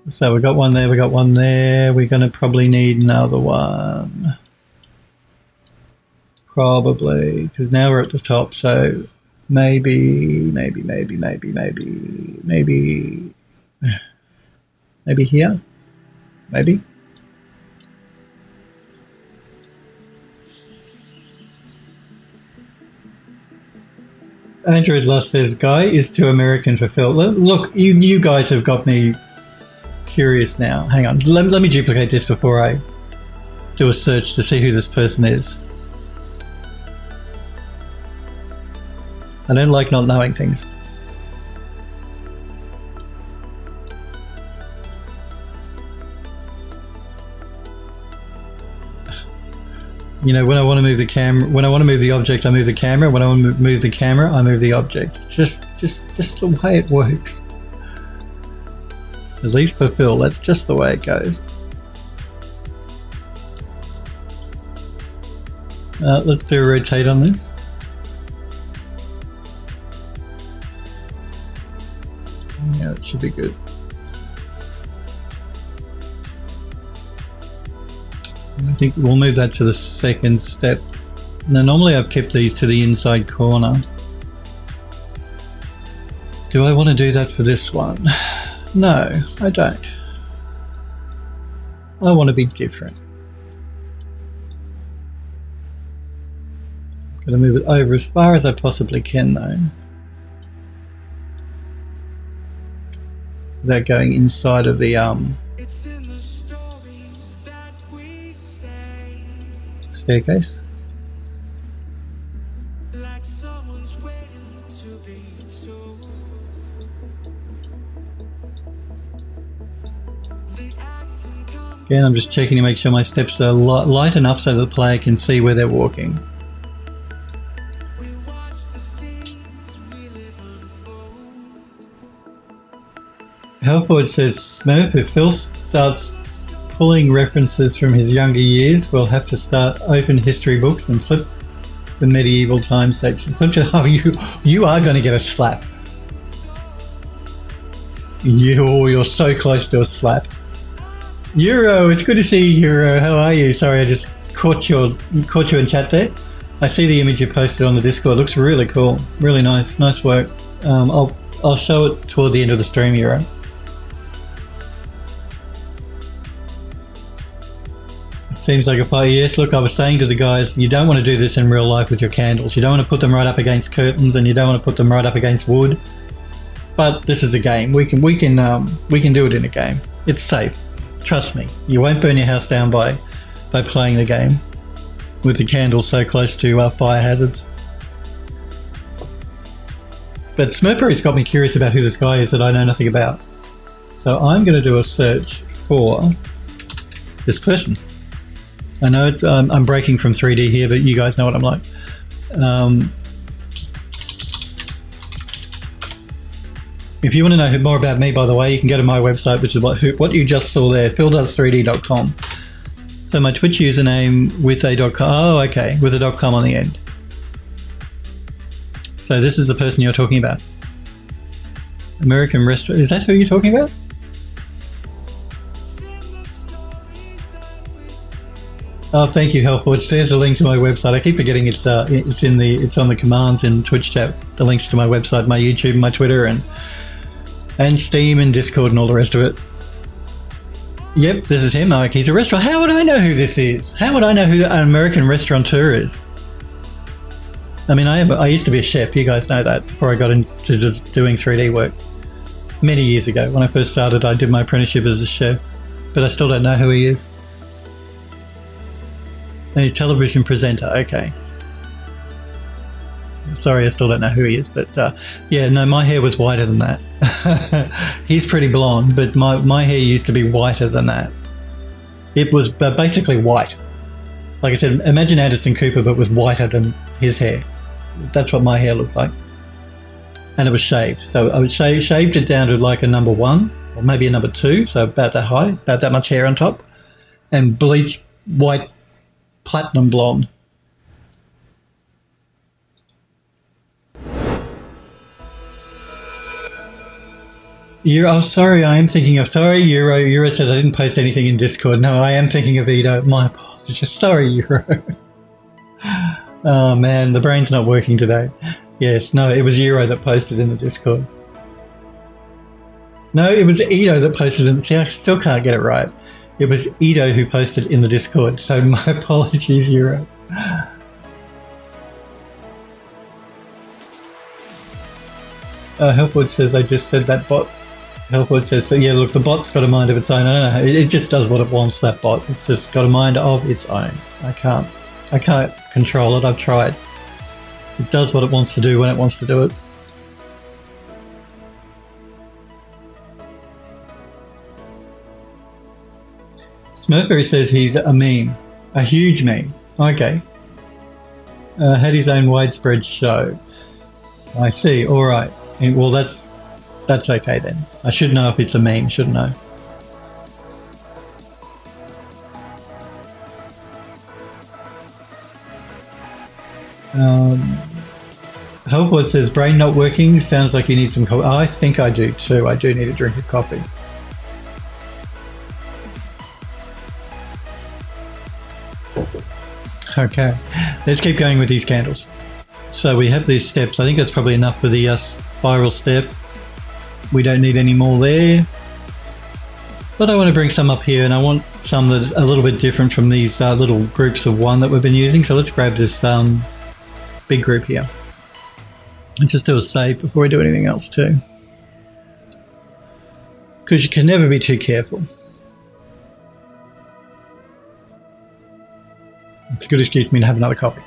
So we got one there, we got one there. We're going to probably need another one. Probably, because now we're at the top. So maybe here. Maybe. Android Lost says, Guy is too American for Phil. Look, you guys have got me curious now. Hang on. Let me duplicate this before I do a search to see who this person is. I don't like not knowing things. You know, when I want to move the camera, when I want to move the object, I move the camera. When I want to move the camera, I move the object. Just the way it works. At least for Phil, that's just the way it goes. Let's do a rotate on this. Yeah, it should be good. I think we'll move that to the second step. Now, normally I've kept these to the inside corner. Do I want to do that for this one? No, I don't. I want to be different. I'm going to move it over as far as I possibly can, though. Without going inside of the staircase. Again, I'm just checking to make sure my steps are light enough so that the player can see where they're walking. Hellford says, Smurf, if Phil starts pulling references from his younger years, we'll have to start open history books and flip the medieval times section. Oh, you are going to get a slap. You're so close to a slap. Euro, it's good to see you, Euro. How are you? Sorry, I just caught you in chat there. I see the image you posted on the Discord. It looks really cool. Really nice. Nice work. I'll show it toward the end of the stream, Euro. Seems like a fight. Yes, look, I was saying to the guys, you don't want to do this in real life with your candles. You don't want to put them right up against curtains, and you don't want to put them right up against wood. But this is a game. We can do it in a game. It's safe. Trust me. You won't burn your house down by playing the game with the candles so close to fire hazards. But Smurpery's got me curious about who this guy is that I know nothing about. So I'm going to do a search for this person. I know it's, I'm breaking from 3D here, but you guys know what I'm like. If you want to know more about me, by the way, you can go to my website, which is what you just saw there, phildoes3d.com. So my Twitch username with a .com. Oh, okay, with a .com on the end. So this is the person you're talking about. American restaurant. Is that who you're talking about? Oh, thank you, Hellforge. There's a link to my website. I keep forgetting it's on the commands in Twitch chat. The links to my website, my YouTube, my Twitter, and Steam and Discord and all the rest of it. Yep, this is him. Like, he's a restaurant. How would I know who this is? How would I know who an American restaurateur is? I mean, I used to be a chef. You guys know that before I got into doing 3D work. Many years ago, when I first started, I did my apprenticeship as a chef, but I still don't know who he is. A television presenter, okay. Sorry, I still don't know who he is, but yeah, no, my hair was whiter than that. He's pretty blonde, but my hair used to be whiter than that. It was basically white. Like I said, imagine Anderson Cooper, but with whiter than his hair. That's what my hair looked like. and it was shaved. So I would shaved it down to like a number 1 or maybe a number 2, so about that high, about that much hair on top, and bleached white platinum blonde. Oh, sorry, I am thinking of, sorry, Euro says I didn't post anything in Discord. No, I am thinking of Edo. My apologies. Sorry, Euro. Oh man, the brain's not working today. Yes, no, it was Euro that posted in the Discord. No, it was Edo that posted in, see, I still can't get it right. It was Edo who posted in the Discord, so my apologies, Euro. Helpwood says, I just said that bot. Helpwood says, so yeah, look, the bot's got a mind of its own. I don't know, it just does what it wants, that bot. It's just got a mind of its own. I can't control it, I've tried. It does what it wants to do when it wants to do it. Smurfberry says he's a meme. A huge meme. Okay. Had his own widespread show. I see, alright. Well, that's okay then. I should know if it's a meme, shouldn't I? Helpwood says, brain not working, sounds like you need some coffee. I think I do too. I do need a drink of coffee. Okay, let's keep going with these candles. So we have these steps. I think that's probably enough for the spiral step. We don't need any more there. But I want to bring some up here, and I want some that are a little bit different from these little groups of 1 that we've been using. So let's grab this big group here. And just do a save before we do anything else too. Because you can never be too careful. It's a good excuse for me to have another coffee.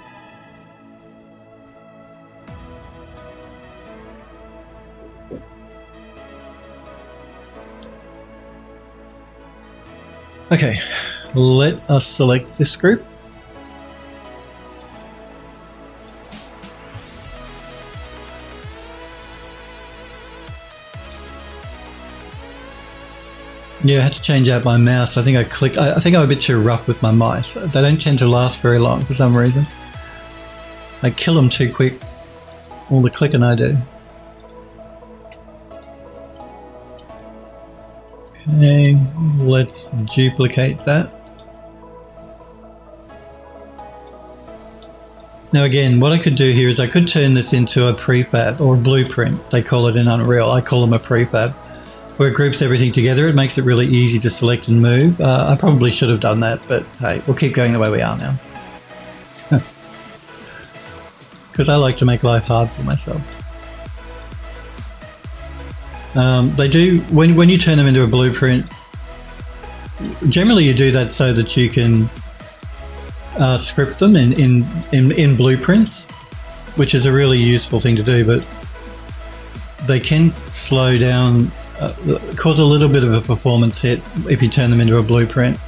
Okay, let us select this group. Yeah, I had to change out my mouse. I think I think I'm a bit too rough with my mice. They don't tend to last very long for some reason. I kill them too quick. All the clicking I do. Okay, let's duplicate that. Now again, what I could do here is I could turn this into a prefab or a blueprint. They call it in Unreal. I call them a prefab, where it groups everything together. It makes it really easy to select and move. I probably should have done that, but hey, we'll keep going the way we are now. Because I like to make life hard for myself. They do, when you turn them into a blueprint, generally you do that so that you can script them in blueprints, which is a really useful thing to do, but they can slow down, cause a little bit of a performance hit if you turn them into a blueprint.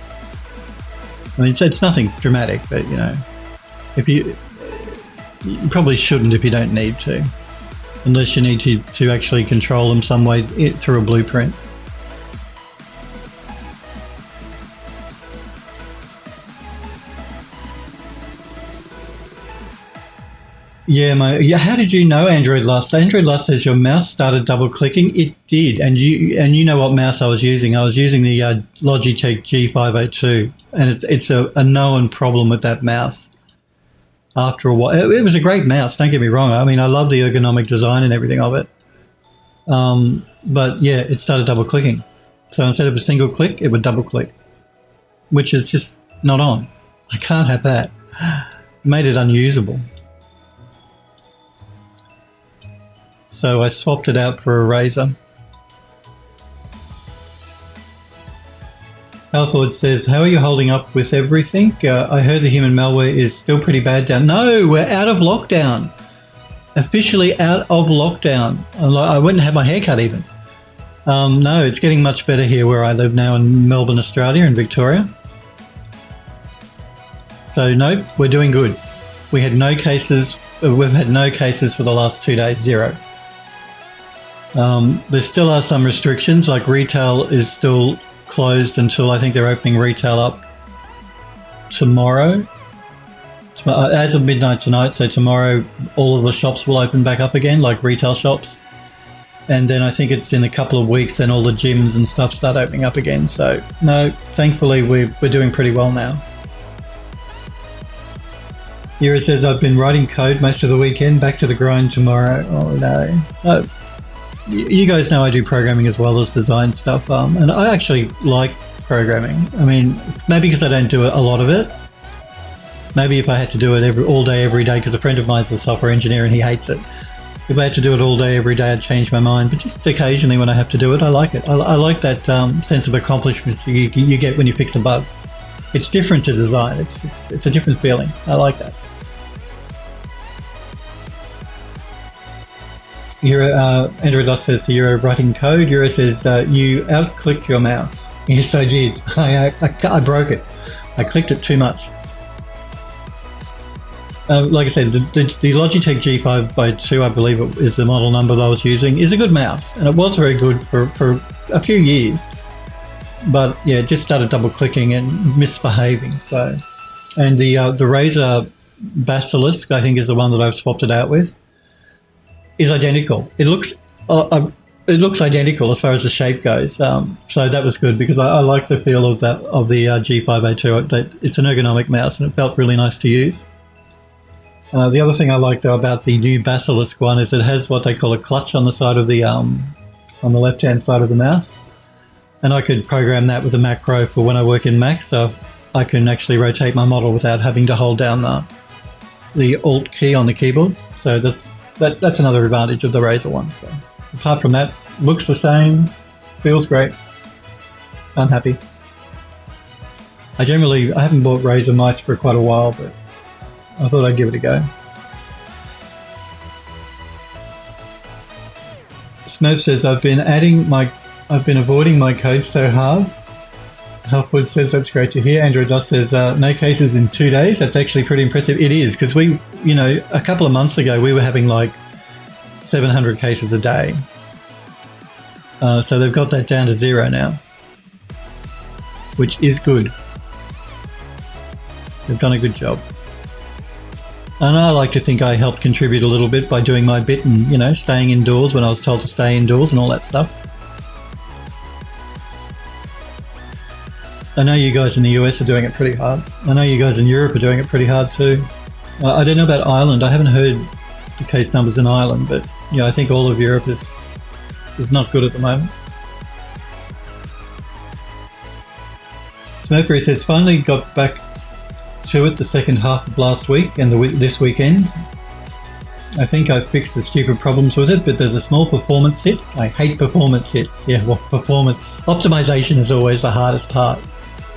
I mean, it's nothing dramatic, but you know, you probably shouldn't if you don't need to, unless you need to actually control them some way through a blueprint. Yeah, how did you know Android Lust? Android Lust says your mouse started double clicking. It did, and you know what mouse I was using. I was using the Logitech G502, and it's a known problem with that mouse. After a while, it was a great mouse. Don't get me wrong. I mean, I love the ergonomic design and everything of it. But yeah, it started double clicking. So instead of a single click, it would double click, which is just not on. I can't have that. It made it unusable. So I swapped it out for a Razer. Alford says, how are you holding up with everything? I heard the human malware is still pretty bad down. No, we're out of lockdown. Officially out of lockdown. I went and had my hair cut even. No, it's getting much better here where I live now in Melbourne, Australia, in Victoria. So no, we're doing good. We had no cases. We've had no cases for the last 2 days, 0. There still are some restrictions, like retail is still closed until I think they're opening retail up tomorrow. As of midnight tonight, so tomorrow all of the shops will open back up again, like retail shops. And then I think it's in a couple of weeks and all the gyms and stuff start opening up again. So no, thankfully we're doing pretty well now. Yura says, I've been writing code most of the weekend, back to the grind tomorrow. Oh no. You guys know I do programming as well as design stuff, and I actually like programming. I mean, maybe because I don't do a lot of it. Maybe if I had to do it all day, every day, because a friend of mine's a software engineer and he hates it. If I had to do it all day, every day, I'd change my mind. But just occasionally when I have to do it, I like it. I like that sense of accomplishment you get when you fix a bug. It's different to design. It's a different feeling. I like that. Andrew Doss says to Euro, writing code. Euro says, you out-clicked your mouse. Yes, I did. I broke it. I clicked it too much. Like I said, the Logitech G5x2, I believe it is the model number that I was using, is a good mouse. And it was very good for a few years. But yeah, it just started double-clicking and misbehaving. So, and the Razer Basilisk, I think, is the one that I've swapped it out with, is identical. It looks identical as far as the shape goes. So that was good because I like the feel of the G5A2. It's an ergonomic mouse and it felt really nice to use. The other thing I like though about the new Basilisk one is it has what they call a clutch on the side of the on the left-hand side of the mouse, and I could program that with a macro for when I work in Mac, so I can actually rotate my model without having to hold down the Alt key on the keyboard. So that's another advantage of the Razer one. So apart from that, looks the same, feels great. I'm happy. I haven't bought Razer mice for quite a while, but I thought I'd give it a go. Smurf says, I've been avoiding my code so hard. Halfwood says, that's great to hear. Andrew Doss says, no cases in 2 days. That's actually pretty impressive. It is, because a couple of months ago, we were having like 700 cases a day. So they've got that down to 0 now, which is good. They've done a good job. And I like to think I helped contribute a little bit by doing my bit and, staying indoors when I was told to stay indoors and all that stuff. I know you guys in the US are doing it pretty hard. I know you guys in Europe are doing it pretty hard too. I don't know about Ireland. I haven't heard the case numbers in Ireland, but I think all of Europe is not good at the moment. Smurfberry says, finally got back to it the second half of last week and this weekend. I think I fixed the stupid problems with it, but there's a small performance hit. I hate performance hits. Yeah, well, performance optimization is always the hardest part.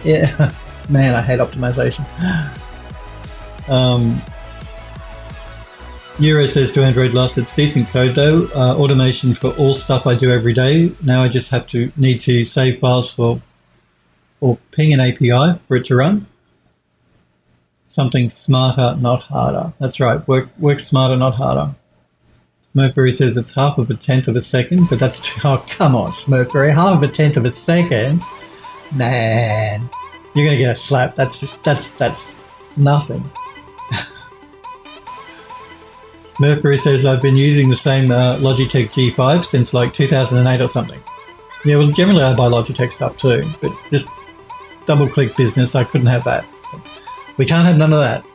Yeah, man, I hate optimization. Euro says to Android Lost, it's decent code though. Automation for all stuff I do every day. Now I just need to save files or ping an API for it to run. Something smarter, not harder. That's right. Work smarter, not harder. Smurfberry says it's 0.5 of a second, but that's oh, come on, Smurfberry. 0.5 of a second? Man, you're going to get a slap. That's nothing. Smurfberry says I've been using the same Logitech G5 since like 2008 or something. Yeah, well, generally I buy Logitech stuff too, but this double-click business, I couldn't have that. We can't have none of that.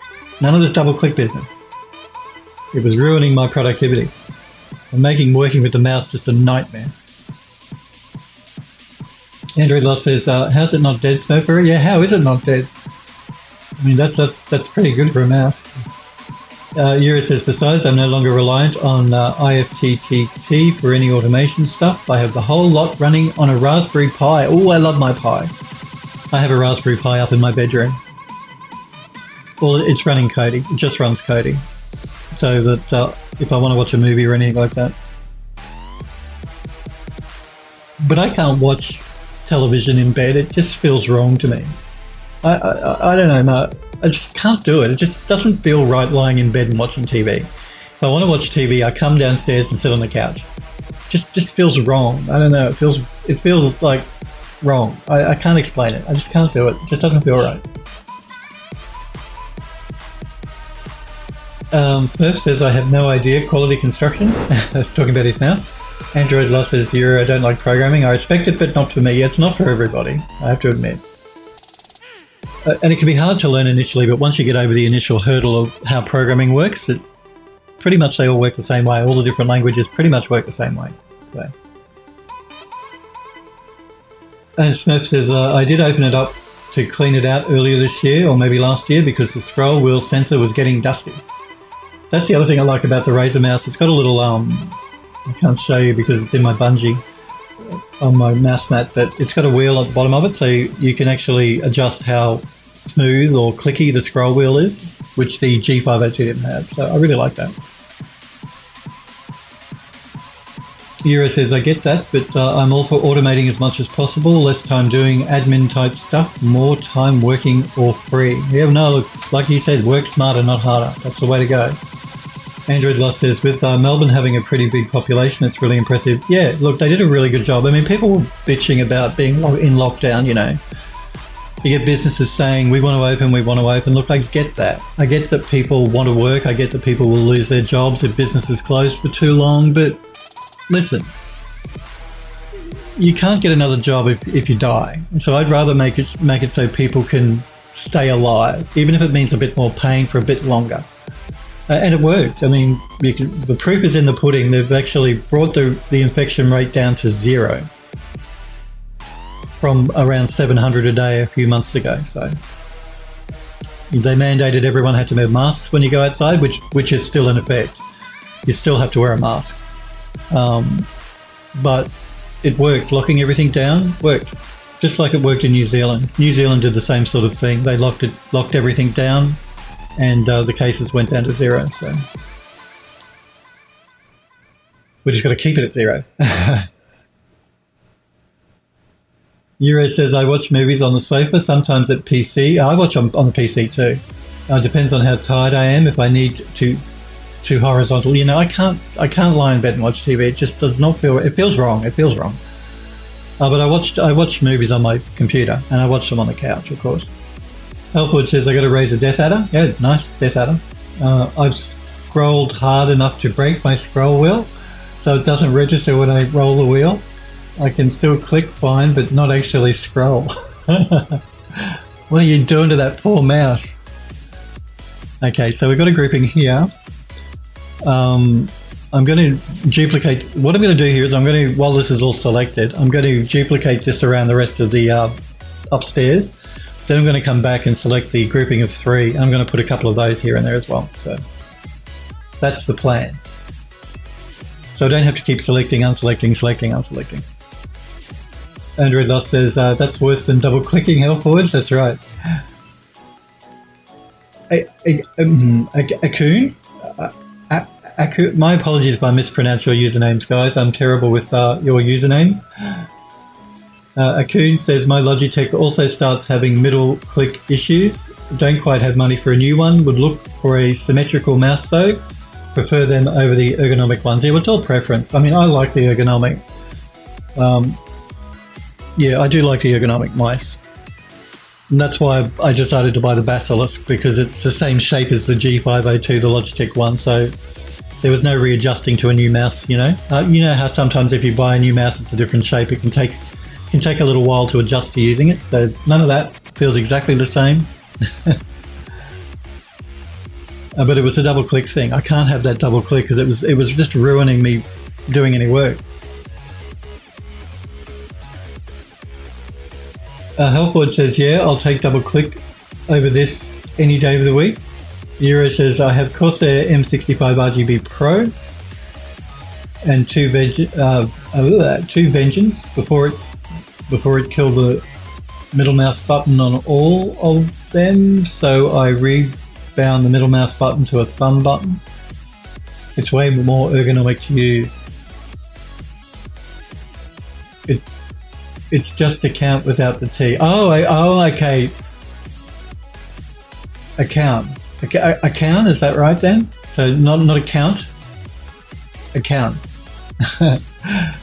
None of this double-click business. It was ruining my productivity and making working with the mouse just a nightmare. Android Lost says, how's it not dead, Smurfberry? Yeah, how is it not dead? I mean, that's pretty good for a mouse. Yura says, besides, I'm no longer reliant on IFTTT for any automation stuff. I have the whole lot running on a Raspberry Pi. Oh, I love my Pi. I have a Raspberry Pi up in my bedroom. Well, it's running Kodi. It just runs Kodi. So that if I want to watch a movie or anything like that. But I can't watch television in bed. It just feels wrong to me. I don't know, no. I just can't do it. It just doesn't feel right lying in bed and watching TV. If I want to watch TV, I come downstairs and sit on the couch. just feels wrong. I don't know. It feels like wrong. I can't explain it. I just can't do it. It just doesn't feel right. Smurf says, I have no idea. Quality construction. Talking about his mouth. Android Loss says, I don't like programming. I respect it, but not for me. It's not for everybody, I have to admit. And it can be hard to learn initially, but once you get over the initial hurdle of how programming works, pretty much they all work the same way. All the different languages pretty much work the same way. So. And Smurf says, I did open it up to clean it out earlier this year, or maybe last year, because the scroll wheel sensor was getting dusty. That's the other thing I like about the Razer mouse. It's got a little, I can't show you because it's in my bungee on my mouse mat, but it's got a wheel at the bottom of it, so you can actually adjust how smooth or clicky the scroll wheel is, which the G502 didn't have. So I really like that. Euro says, I get that, but I'm all for automating as much as possible. Less time doing admin type stuff, more time working for free. Yeah, no, look, like you said, work smarter, not harder. That's the way to go. Android Lost says, with Melbourne having a pretty big population, it's really impressive. Yeah, look, they did a really good job. I mean, people were bitching about being in lockdown, you know. You get businesses saying, we want to open, we want to open. Look, I get that. I get that people want to work. I get that people will lose their jobs if businesses close for too long. But listen, you can't get another job if you die. So I'd rather make it so people can stay alive, even if it means a bit more pain for a bit longer. And it worked. I mean, the proof is in the pudding. They've actually brought the infection rate down to 0 from around 700 a day a few months ago. So they mandated everyone had to wear masks when you go outside, which is still in effect. You still have to wear a mask. But it worked. Locking everything down worked. Just like it worked in New Zealand. New Zealand did the same sort of thing. They locked everything down, and the cases went down to 0. So we just got to keep it at 0. Euro says, I watch movies on the sofa, sometimes at PC. I watch on the PC too. Depends on how tired I am. If I need to horizontal, you know, I can't lie in bed and watch TV. It just does not feel. It feels wrong. But I watch movies on my computer, and I watch them on the couch, of course. Elfwood says, I got to raise a Death Adder. Yeah, nice, Death Adder. I've scrolled hard enough to break my scroll wheel, so it doesn't register when I roll the wheel. I can still click fine, but not actually scroll. What are you doing to that poor mouse? Okay, so we've got a grouping here. I'm going to duplicate. What I'm going to do here is while this is all selected, I'm going to duplicate this around the rest of the upstairs. Then I'm going to come back and select the grouping of 3. I'm going to put a couple of those here and there as well. So that's the plan. So I don't have to keep selecting, unselecting, selecting, unselecting. Android Lost says, that's worse than double clicking Hellforge. That's right. Akun? My apologies if I mispronounce your usernames, guys. I'm terrible with your username. Akun says, my Logitech also starts having middle click issues. Don't quite have money for a new one. Would look for a symmetrical mouse though. Prefer them over the ergonomic ones. Yeah, well, it's all preference. I mean, I like the ergonomic. Yeah, I do like the ergonomic mice. And that's why I decided to buy the Basilisk, because it's the same shape as the G502, the Logitech one. So there was no readjusting to a new mouse, you know. You know how sometimes if you buy a new mouse, it's a different shape. It can take a little while to adjust to using it. So none of that. Feels exactly the same. But it was a double click thing. I can't have that double click because it was just ruining me doing any work. Helpboard says, yeah, I'll take double click over this any day of the week. Euro says, I have Corsair M65 RGB Pro and two Vengeance before it killed the middle mouse button on all of them, so I rebound the middle mouse button to a thumb button. It's way more ergonomic to use. It's just account without the T. Okay. Account. Account, is that right then? So not account? Account.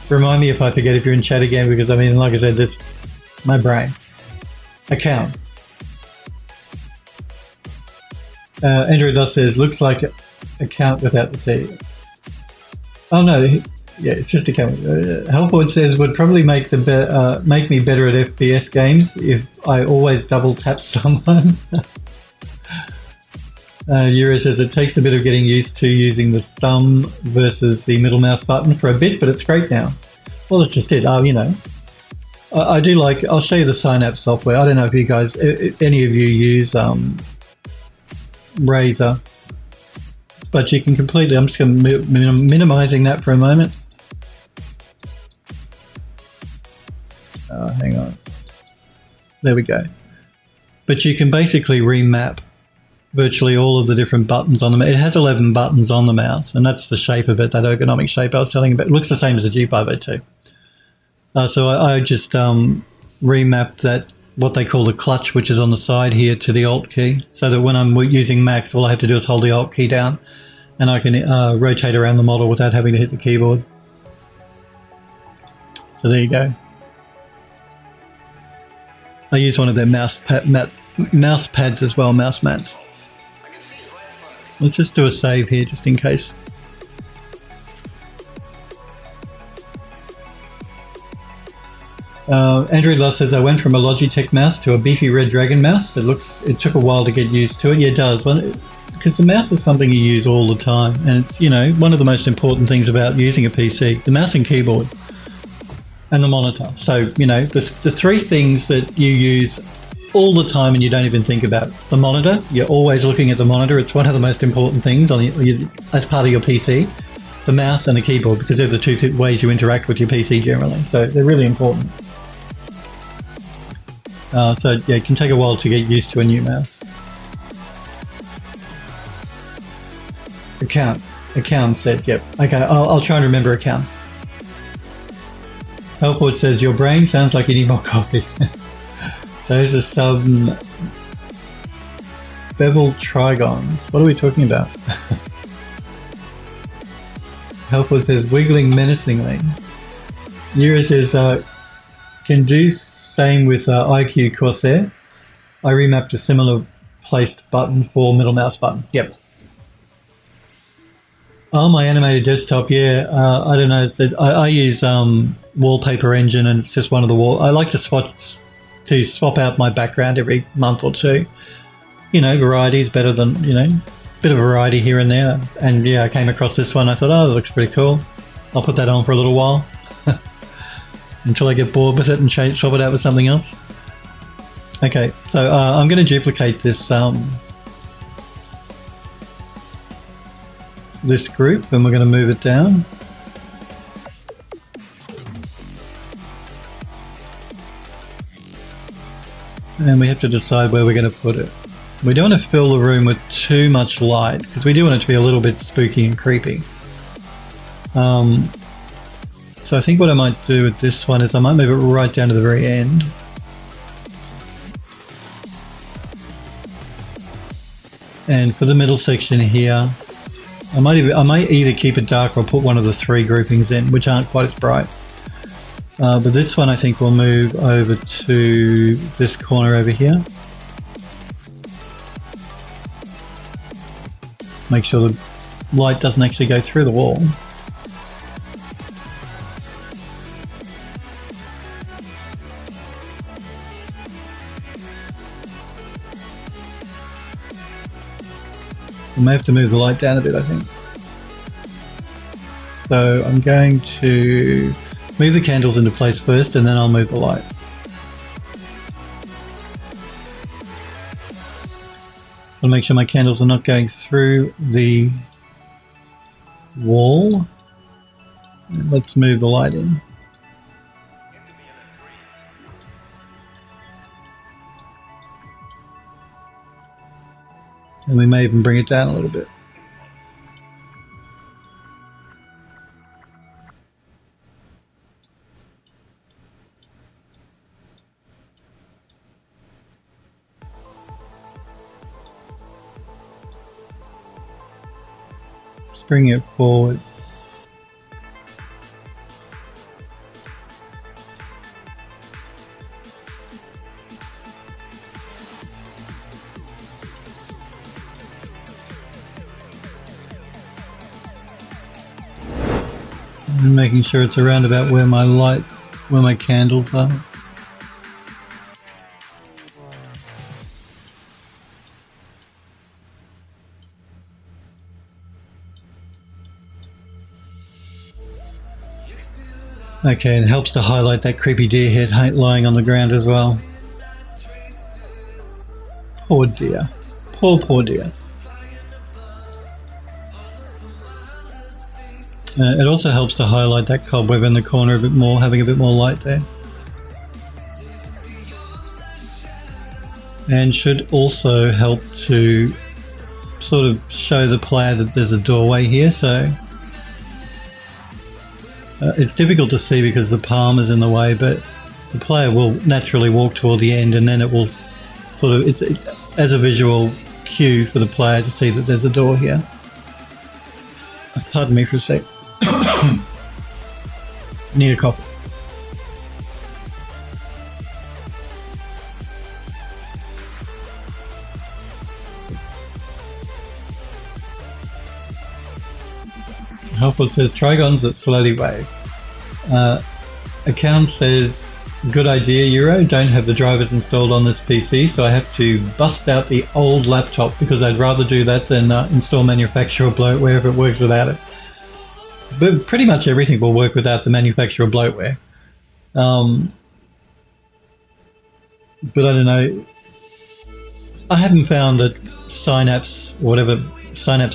Remind me if I forget if you're in chat again, because I mean, like I said, it's my brain. Account. Andrew Doss says, looks like account without the T. Oh no, yeah, it's just account. Helpwood says, would probably make me better at FPS games if I always double tap someone. Yura says, it takes a bit of getting used to using the thumb versus the middle mouse button for a bit, but it's great now. Well, it's just it. You know, I do like, I'll show you the Synapse software. I don't know if you guys, any of you use Razor, but you can completely, I'm just going to minimizing that for a moment. Hang on. There we go. But you can basically remap virtually all of the different buttons on the mouse. It has 11 buttons on the mouse, and that's the shape of it, that ergonomic shape I was telling you about. It looks the same as the G502. So I just remapped that, what they call the clutch, which is on the side here, to the Alt key, so that when I'm using Macs, all I have to do is hold the Alt key down, and I can rotate around the model without having to hit the keyboard. So there you go. I use one of their mouse pads as well, mouse mats. Let's just do a save here, just in case. Andrew Loss says, I went from a Logitech mouse to a beefy Red Dragon mouse. It took a while to get used to it. Yeah, it does. Because the mouse is something you use all the time. And it's, you know, one of the most important things about using a PC, the mouse and keyboard and the monitor. So, you know, the three things that you use all the time and you don't even think about. The monitor, you're always looking at the monitor. It's one of the most important things as part of your PC. The mouse and the keyboard, because they're the two ways you interact with your PC generally. So they're really important. So yeah, it can take a while to get used to a new mouse. Account says, yep. Okay, I'll try and remember account. Helpwood says, your brain sounds like you need more coffee. Those are some beveled trigons. What are we talking about? Helpwood says, wiggling menacingly. Yura says, can do same with IQ Corsair. I remapped a similar placed button for middle mouse button. Yep. Oh, my animated desktop, yeah. I don't know. I use Wallpaper Engine, and it's just one of the I like to swap out my background every month or two. You know, variety is better than, you know, bit of variety here and there. And yeah, I came across this one. I thought, oh, that looks pretty cool. I'll put that on for a little while until I get bored with it and swap it out with something else. Okay, so I'm going to duplicate this this group, and we're going to move it down. And we have to decide where we're going to put it. We don't want to fill the room with too much light, because we do want it to be a little bit spooky and creepy. So I think what I might do with this one is I might move it right down to the very end. And for the middle section here, I might either keep it dark or put one of the three groupings in, which aren't quite as bright. But this one I think we'll move over to this corner over here. Make sure the light doesn't actually go through the wall. We may have to move the light down a bit, I think. So I'm going to move the candles into place first, and then I'll move the light. I'll make sure my candles are not going through the wall. And let's move the light in. And we may even bring it down a little bit. Just bring it forward. And making sure it's around about where my candles are. Okay, and it helps to highlight that creepy deer head lying on the ground as well. Poor deer. Poor deer. It also helps to highlight that cobweb in the corner a bit more, having a bit more light there. And should also help to sort of show the player that there's a doorway here, so it's difficult to see because the palm is in the way, but the player will naturally walk toward the end, and then it will sort of, it's as a visual cue for the player to see that there's a door here. Pardon me for a sec. Need a coffee. Helpful says trigons that slowly wave. Account says good idea, Euro. Don't have the drivers installed on this PC, so I have to bust out the old laptop because I'd rather do that than install manufacturer bloatware if it works without it. But pretty much everything will work without the manufacturer bloatware. But I don't know. I haven't found that Synapse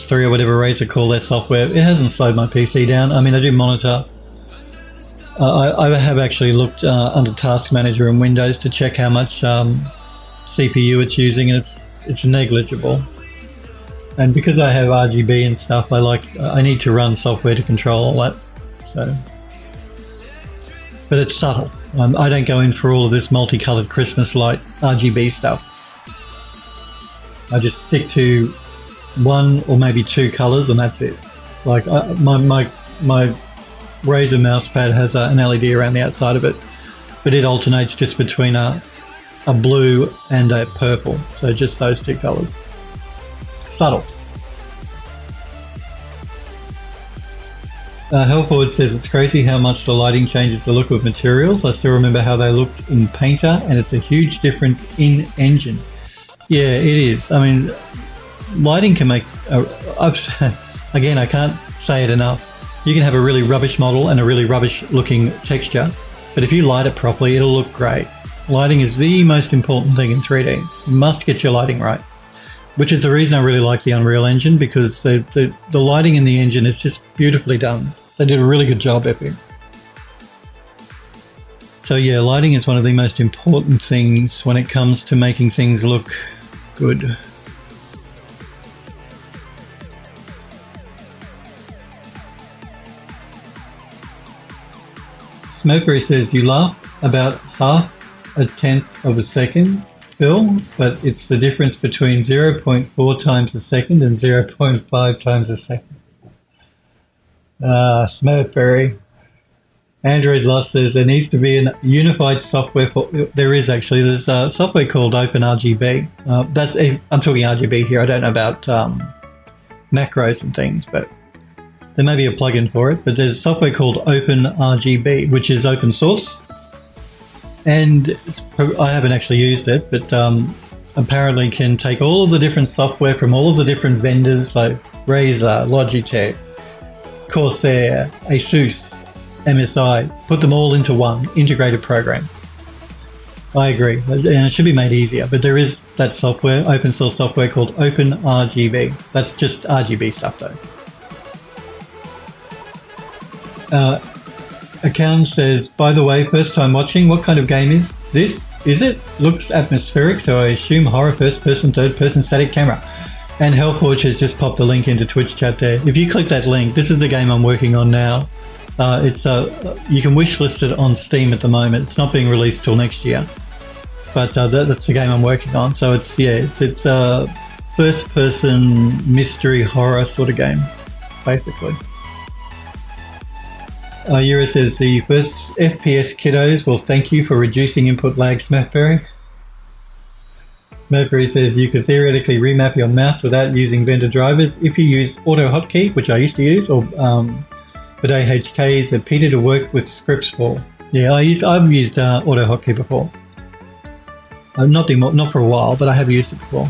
3 or whatever Razer call their software, it hasn't slowed my PC down. I mean, I do monitor. I have actually looked under Task Manager in Windows to check how much CPU it's using, and it's negligible. And because I have RGB and stuff, I need to run software to control all that. So, but it's subtle. I don't go in for all of this multicolored Christmas light RGB stuff. I just stick to one or maybe two colors, and that's it. Like my Razer mouse pad has an LED around the outside of it, but it alternates just between a blue and a purple. So just those two colors. Subtle. Hellforward says it's crazy how much the lighting changes the look of materials. I still remember how they looked in Painter, and it's a huge difference in Engine. Yeah, it is. I mean, lighting can make... again, I can't say it enough. You can have a really rubbish model and a really rubbish looking texture, but if you light it properly, it'll look great. Lighting is the most important thing in 3D. You must get your lighting right. Which is the reason I really like the Unreal Engine, because the lighting in the engine is just beautifully done. They did a really good job, Epic. So yeah, lighting is one of the most important things when it comes to making things look good. Smokeberry says you laugh about half a tenth of a second, Phil, but it's the difference between 0.4 times a second and 0.5 times a second. Smokeberry. Android Lost says there needs to be a unified software for... There is actually. There's a software called OpenRGB. I'm talking RGB here. I don't know about macros and things, but there may be a plugin for it. But there's software called OpenRGB, which is open source. And I haven't actually used it, but apparently can take all of the different software from all of the different vendors like Razer, Logitech, Corsair, Asus, MSI, put them all into one integrated program. I agree, and it should be made easier, but there is that software, open source software called OpenRGB. That's just RGB stuff though. Account says, by the way, first time watching, what kind of game is this? Is it? Looks atmospheric, so I assume horror, first person, third person, static camera. And Hellforge has just popped the link into Twitch chat there. If you click that link, this is the game I'm working on now. You can wishlist it on Steam at the moment. It's not being released till next year, but that's the game I'm working on. So it's a first person mystery horror sort of game, basically. Yura says the first FPS kiddos will thank you for reducing input lag, Smurfberry. Smurfberry says you could theoretically remap your mouse without using vendor drivers if you use auto hotkey, which I used to use, or But AHK is a Peter to work with scripts for. Yeah, I've used AutoHotkey before. Not for a while, but I have used it before.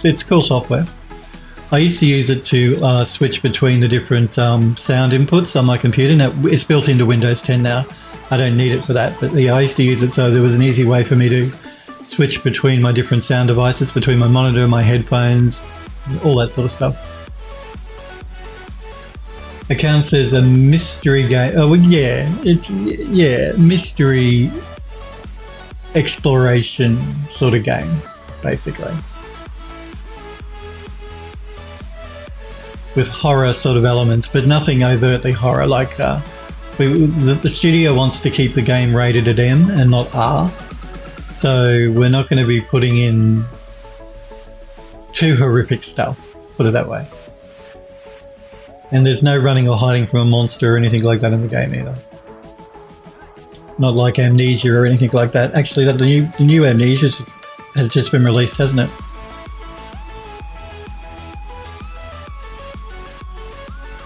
It's cool software. I used to use it to switch between the different sound inputs on my computer. Now, it's built into Windows 10 now. I don't need it for that, but yeah, I used to use it so there was an easy way for me to switch between my different sound devices, between my monitor, my headphones, all that sort of stuff. Account says a mystery game. Oh, well, mystery exploration sort of game, basically. With horror sort of elements, but nothing overtly horror. Like the studio wants to keep the game rated at M and not R, so we're not going to be putting in too horrific stuff, put it that way. And there's no running or hiding from a monster or anything like that in the game either. Not like Amnesia or anything like that. Actually, the new Amnesia has just been released, hasn't it?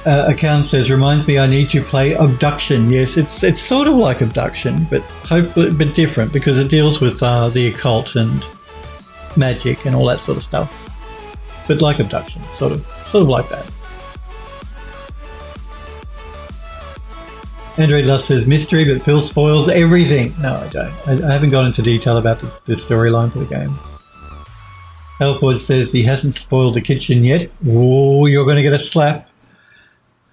Account says, reminds me I need to play Abduction. Yes, it's sort of like Abduction, but hopefully, but different, because it deals with the occult and magic and all that sort of stuff. But like Abduction, sort of like that. Android Lust says mystery, but Phil spoils everything. No, I don't. I haven't gone into detail about the storyline for the game. Elford says he hasn't spoiled the kitchen yet. Whoa, you're going to get a slap.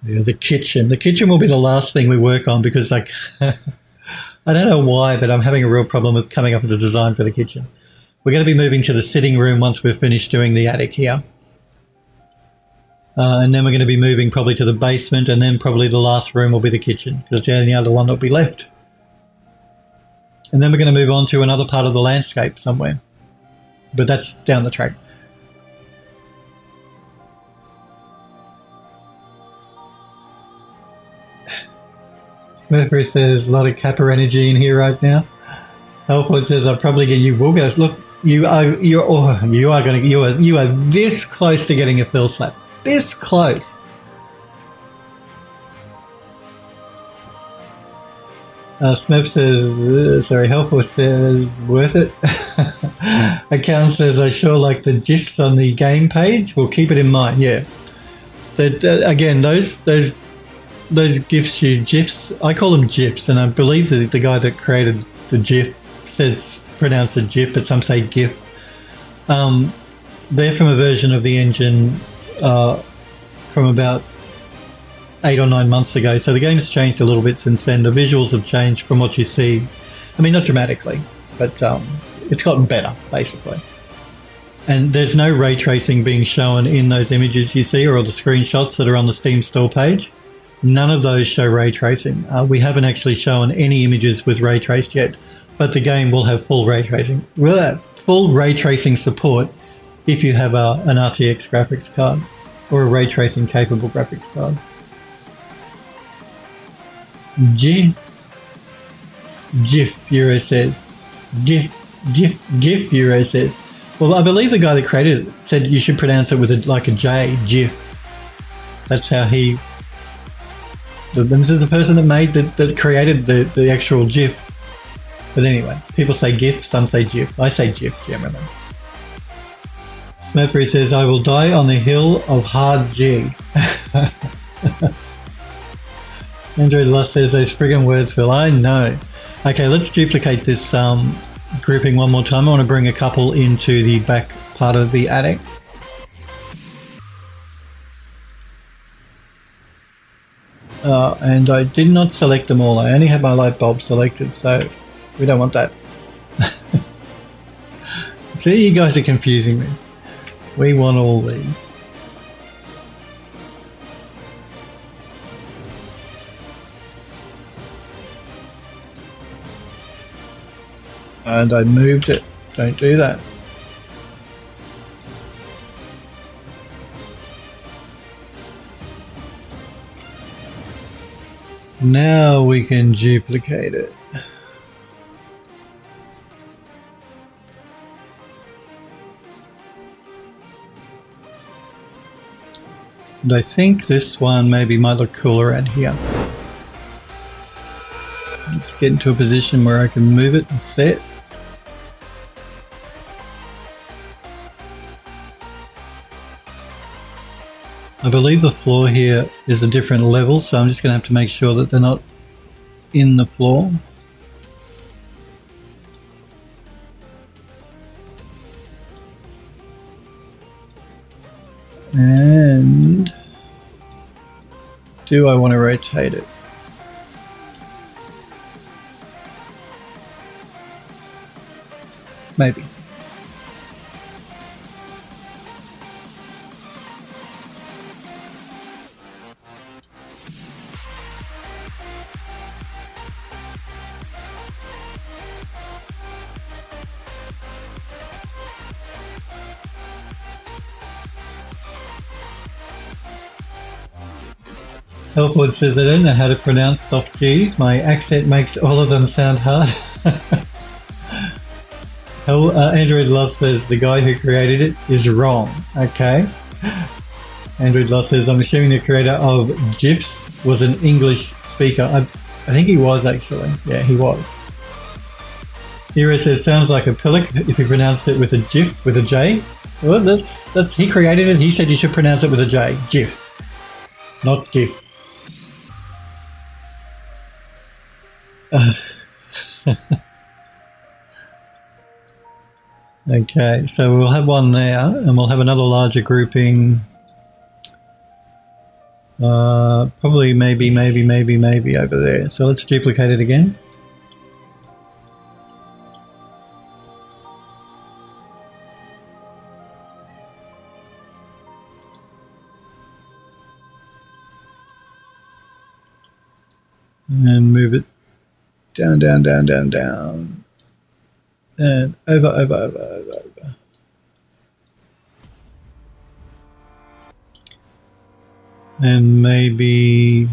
Yeah, the kitchen. The kitchen will be the last thing we work on because, like, I don't know why, but I'm having a real problem with coming up with a design for the kitchen. We're going to be moving to the sitting room once we've finished doing the attic here. And then we're going to be moving probably to the basement, and then probably the last room will be the kitchen because it's the only other one that'll be left. And then we're going to move on to another part of the landscape somewhere. But that's down the track. Smurfy says a lot of Kappa energy in here right now. Elfwood says I'll probably get you. Will get look. You are this close to getting a Phil slap. This close. Smurf says, Helpful says, worth it. Account says, I sure like the GIFs on the game page. We'll keep it in mind. Yeah. Again, those GIFs, GIFs, I call them GIFs, and I believe that the guy that created the GIF says pronounce it GIF, but some say GIF. They're from a version of the engine from about 8 or 9 months ago. So the game's changed a little bit since then. The visuals have changed from what you see. I mean, not dramatically, but it's gotten better, basically. And there's no ray tracing being shown in those images you see or all the screenshots that are on the Steam store page. None of those show ray tracing. We haven't actually shown any images with ray traced yet, but the game will have full ray tracing. We'll have full ray tracing support if you have an RTX graphics card or a ray tracing capable graphics card. GIF Bureau says. GIF Bureau says. Well, I believe the guy that created it said you should pronounce it with like a J, GIF. That's how he. This is the person that created the actual GIF. But anyway, people say GIF, some say GIF. I say GIF generally. Smurfy says, I will die on the hill of hard G. Android Lust says, those friggin' words, Phil. I know. Okay, let's duplicate this grouping one more time. I want to bring a couple into the back part of the attic. And I did not select them all. I only had my light bulb selected, so we don't want that. See, you guys are confusing me. We want all these. And I moved it. Don't do that. Now we can duplicate it. And I think this one maybe might look cooler out here. get into a position where I can move it and set. I believe the floor here is a different level, so I'm just going to have to make sure that they're not in the floor. And do I want to rotate it? Maybe. Helpwood says, I don't know how to pronounce soft G's. My accent makes all of them sound hard. Android Lost says, the guy who created it is wrong. Okay. Android Lost says, I'm assuming the creator of GIFs was an English speaker. I think he was actually. Yeah, he was. Hero says, sounds like a pillock if you pronounced it with a GIF, with a J. Well, that's he created it. He said you should pronounce it with a J. GIF. Not GIF. Okay, so we'll have one there, and we'll have another larger grouping. Probably maybe over there. So let's duplicate it again. And move it down, down, down, down, down. And over. And maybe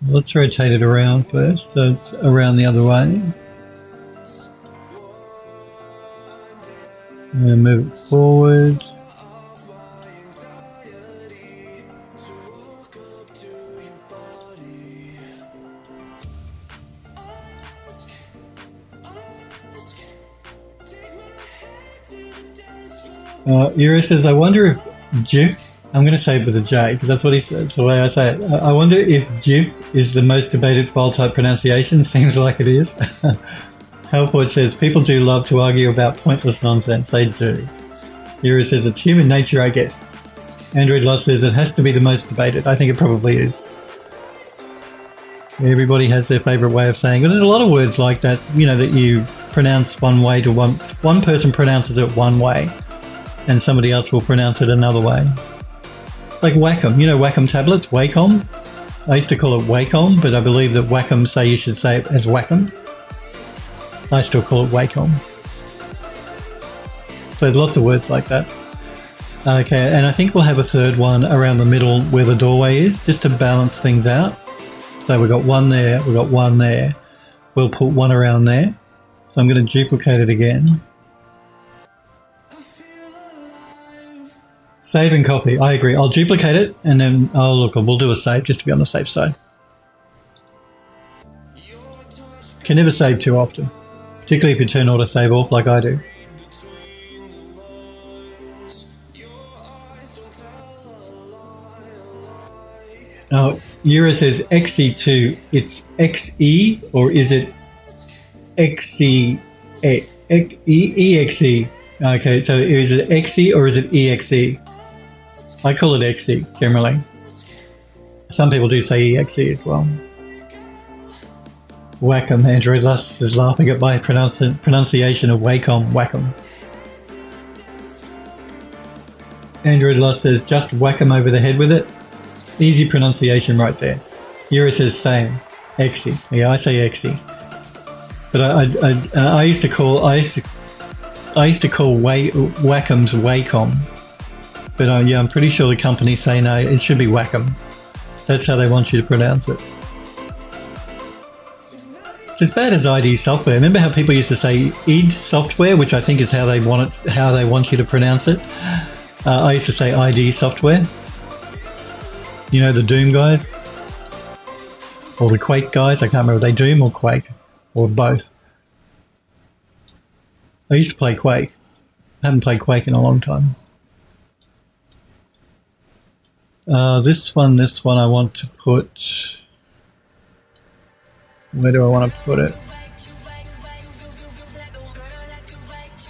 let's rotate it around first, so it's around the other way. And move it forward. Euro says, I wonder if GIF, I'm going to say it with a J because that's what he said, it's the way I say it. I wonder if GIF is the most debated file type pronunciation. Seems like it is. Hellport says, people do love to argue about pointless nonsense. They do. Euro says, it's human nature, I guess. Android Lost says, it has to be the most debated. I think it probably is. Everybody has their favourite way of saying it. There's a lot of words like that, you know, that you pronounce one way to one person pronounces it one way and somebody else will pronounce it another way. Like Wacom, you know Wacom tablets, Wacom? I used to call it Wacom, but I believe that Wacom say you should say it as Wacom. I still call it Wacom. So lots of words like that. Okay, and I think we'll have a third one around the middle where the doorway is, just to balance things out. So we've got one there, we've got one there. We'll put one around there. So I'm going to duplicate it again. Save and copy. I agree. I'll duplicate it and then, oh look, we'll do a save just to be on the safe side. Can never save too often, particularly if you turn auto save off like I do. Oh, Euro says XE2. It's XE or is it XE? EXE. Okay, so is it XE or is it EXE? I call it XE generally. Some people do say EXE as well. Wacom. Android Lust is laughing at my pronunciation of Wacom. Android Lust says just whack them over the head with it. Easy pronunciation right there. Euro says same. XE. Yeah, I say XE. But I used to call Wacom's Wacom. But yeah, I'm pretty sure the companies say no, it should be Wacom. That's how they want you to pronounce it. It's as bad as ID software. Remember how people used to say id software, which I think is how they want you to pronounce it. I used to say ID Software. You know, the Doom guys? Or the Quake guys? I can't remember. Are they Doom or Quake? Or both? I used to play Quake. I haven't played Quake in a long time. This one I want to put... Where do I want to put it?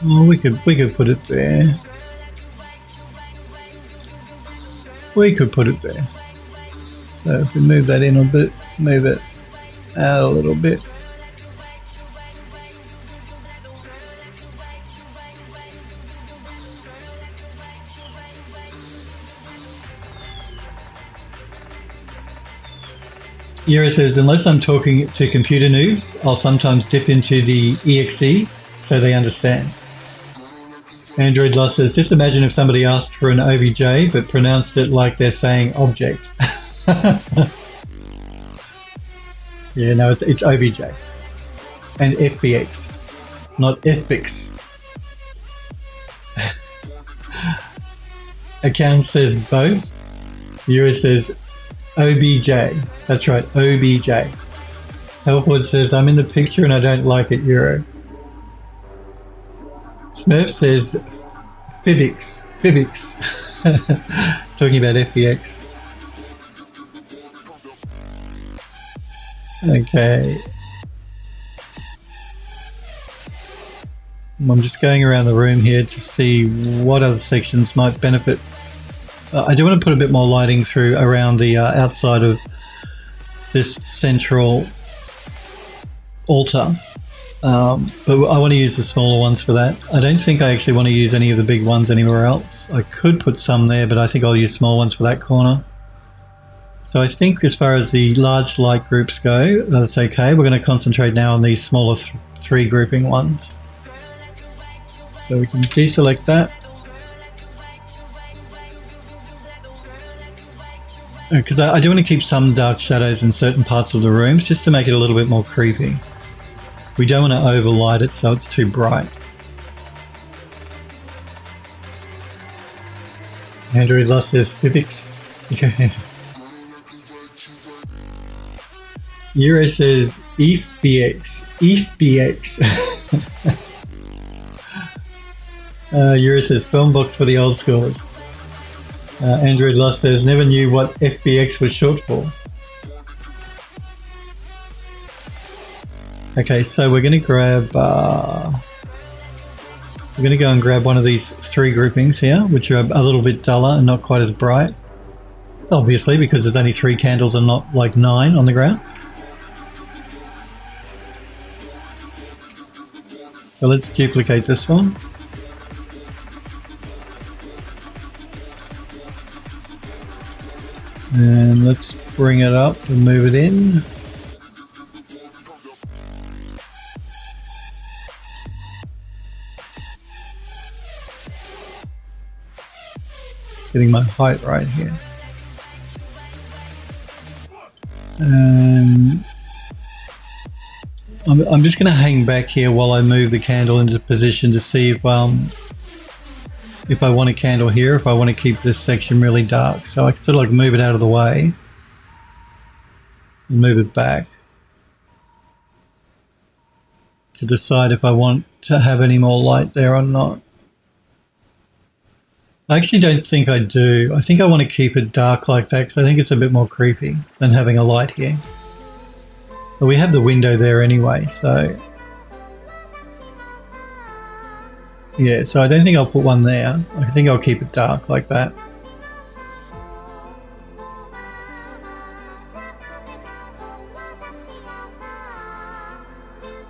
Oh, we could put it there. We could put it there. So if we move that in a bit, move it out a little bit. Yura says, unless I'm talking to computer noobs, I'll sometimes dip into the EXE so they understand. Android Lost says, just imagine if somebody asked for an OBJ but pronounced it like they're saying object. Yeah, no, it's OBJ. And FBX, not FBX. Account says both. Yura says OBJ. That's right, OBJ. Helpwood says, I'm in the picture and I don't like it, Euro. Smurf says Fibix. Talking about FBX. Okay. I'm just going around the room here to see what other sections might benefit. I do want to put a bit more lighting through around the outside of this central altar. But I want to use the smaller ones for that. I don't think I actually want to use any of the big ones anywhere else. I could put some there, but I think I'll use small ones for that corner. So I think as far as the large light groups go, that's okay. We're going to concentrate now on these smaller three grouping ones. So we can deselect that. Because I do want to keep some dark shadows in certain parts of the rooms just to make it a little bit more creepy. We don't want to overlight it so it's too bright. Android Lost says Fibix. Euro says EFBX. Euro says film box for the old schoolers. Android Lost says never knew what FBX was short for. Okay, so we're going to grab, we're going to go and grab one of these three groupings here, which are a little bit duller and not quite as bright. Obviously, because there's only 3 candles and not like 9 on the ground. So let's duplicate this one. And let's bring it up and move it in. Getting my height right here. And I'm just going to hang back here while I move the candle into position to see if I want a candle here, if I want to keep this section really dark. So I can sort of like move it out of the way and move it back to decide if I want to have any more light there or not. I actually don't think I do. I think I want to keep it dark like that because I think it's a bit more creepy than having a light here. But we have the window there anyway, so... Yeah, so I don't think I'll put one there. I think I'll keep it dark like that.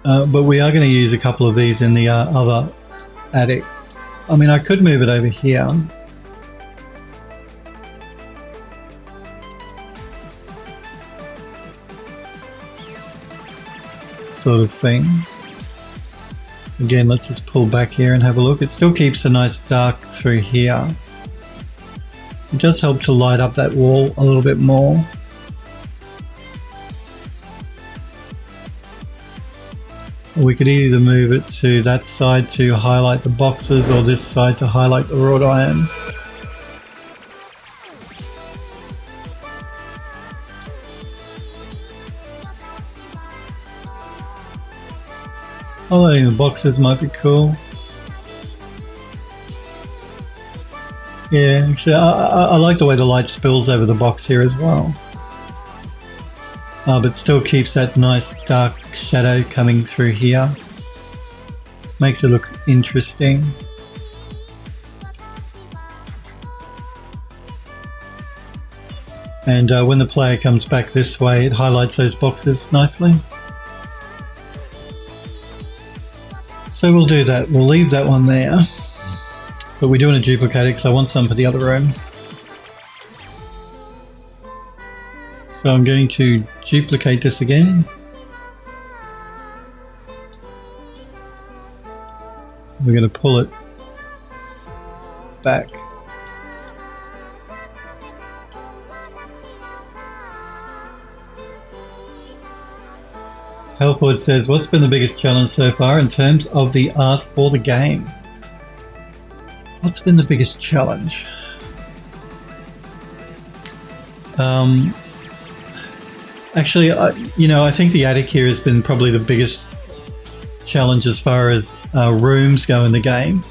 But we are going to use a couple of these in the other attic. I mean, I could move it over here. Sort of thing. Again, let's just pull back here and have a look. It still keeps a nice dark through here. It does help to light up that wall a little bit more. We could either move it to that side to highlight the boxes or this side to highlight the wrought iron. Highlighting the boxes might be cool. Yeah, actually, I like the way the light spills over the box here as well. But still keeps that nice dark shadow coming through here. Makes it look interesting. And when the player comes back this way, it highlights those boxes nicely. So we'll do that. We'll leave that one there. But we do want to duplicate it because I want some for the other room. So I'm going to duplicate this again. We're going to pull it back. Helpwood says, what's been the biggest challenge so far in terms of the art for the game? What's been the biggest challenge? Actually, I think the attic here has been probably the biggest challenge as far as rooms go in the game.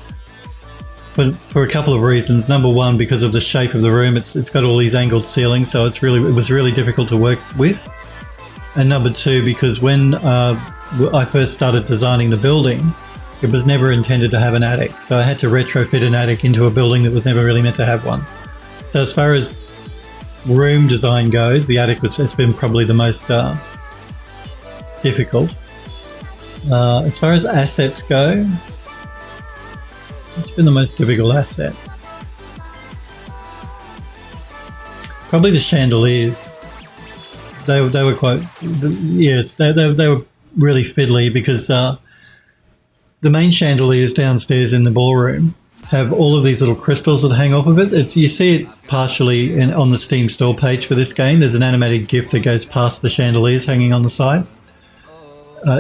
But for a couple of reasons. Number one, because of the shape of the room, it's got all these angled ceilings, so it was really difficult to work with. And number two, because when I first started designing the building, it was never intended to have an attic. So I had to retrofit an attic into a building that was never really meant to have one. So as far as room design goes, the attic has been probably the most difficult. As far as assets go, it's been the most difficult asset. Probably the chandeliers. They were quite, yes, they were really fiddly because the main chandeliers downstairs in the ballroom have all of these little crystals that hang off of it. You see it partially on the Steam store page for this game. There's an animated GIF that goes past the chandeliers hanging on the side.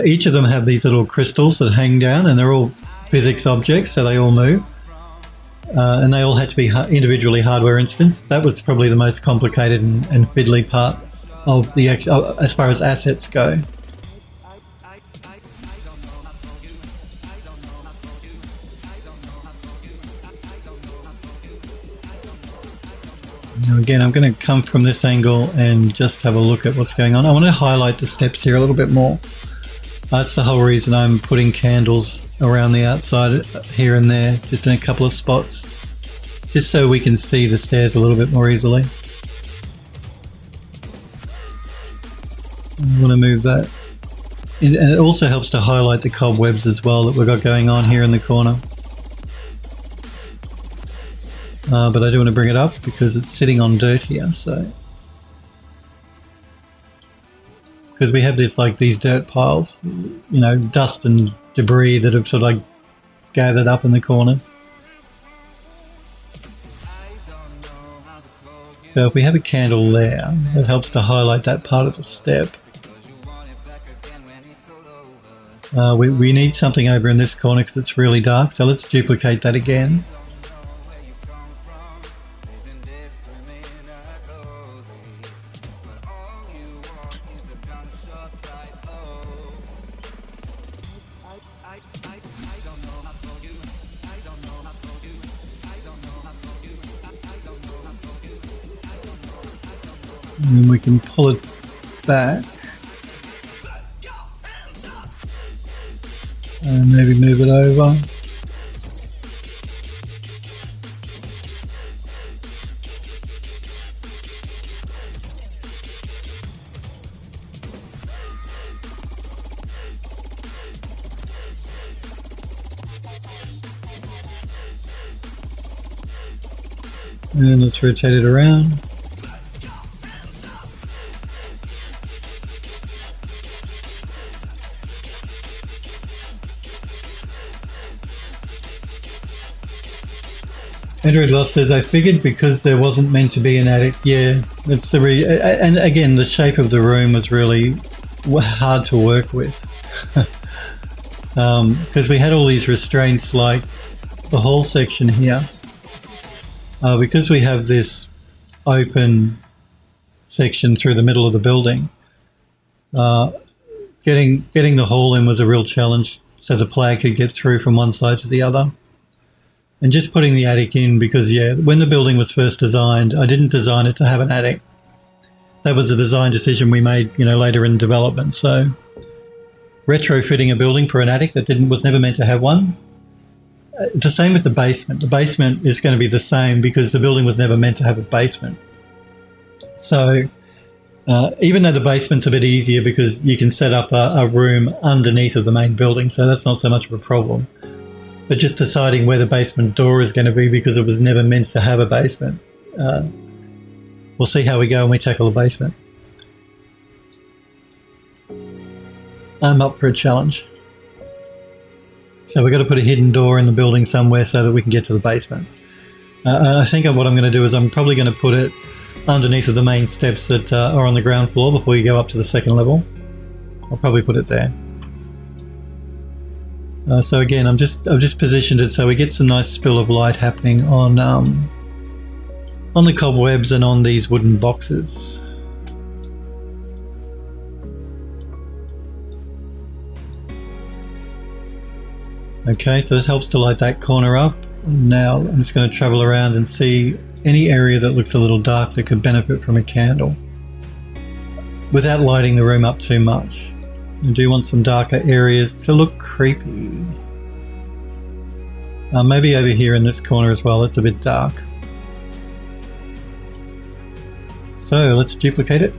Each of them have these little crystals that hang down, and they're all physics objects, so they all move. And they all had to be individually hardware instanced. That was probably the most complicated and fiddly part of the as far as assets go. Now again, I'm going to come from this angle and just have a look at what's going on. I want to highlight the steps here a little bit more. That's the whole reason I'm putting candles around the outside here and there, just in a couple of spots, just so we can see the stairs a little bit more easily. I want to move that. And it also helps to highlight the cobwebs as well that we've got going on here in the corner. But I do want to bring it up because it's sitting on dirt here, so. Because we have these dirt piles, dust and debris that have sort of like gathered up in the corners. So if we have a candle there, that helps to highlight that part of the step. We need something over in this corner because it's really dark, so let's duplicate that again. And we can pull it back and maybe move it over. And let's rotate it around. Android Lost says, I figured because there wasn't meant to be an attic. Yeah, that's the and again, the shape of the room was really hard to work with. Because we had all these restraints like the hall section here. Because we have this open section through the middle of the building, getting the hall in was a real challenge so the player could get through from one side to the other. And just putting the attic in because, yeah, when the building was first designed, I didn't design it to have an attic. That was a design decision we made, later in development. So retrofitting a building for an attic that was never meant to have one. The same with the basement. The basement is going to be the same because the building was never meant to have a basement. So even though the basement's a bit easier because you can set up a room underneath of the main building, so that's not so much of a problem. But just deciding where the basement door is going to be because it was never meant to have a basement. We'll see how we go when we tackle the basement. I'm up for a challenge. So we've got to put a hidden door in the building somewhere so that we can get to the basement. I think what I'm going to do is I'm probably going to put it underneath of the main steps that are on the ground floor before you go up to the second level. I'll probably put it there. So again, I've just positioned it so we get some nice spill of light happening on the cobwebs and on these wooden boxes. Okay, so it helps to light that corner up. Now I'm just going to travel around and see any area that looks a little dark that could benefit from a candle without lighting the room up too much. I do want some darker areas to look creepy. Maybe over here in this corner as well, it's a bit dark. So let's duplicate it.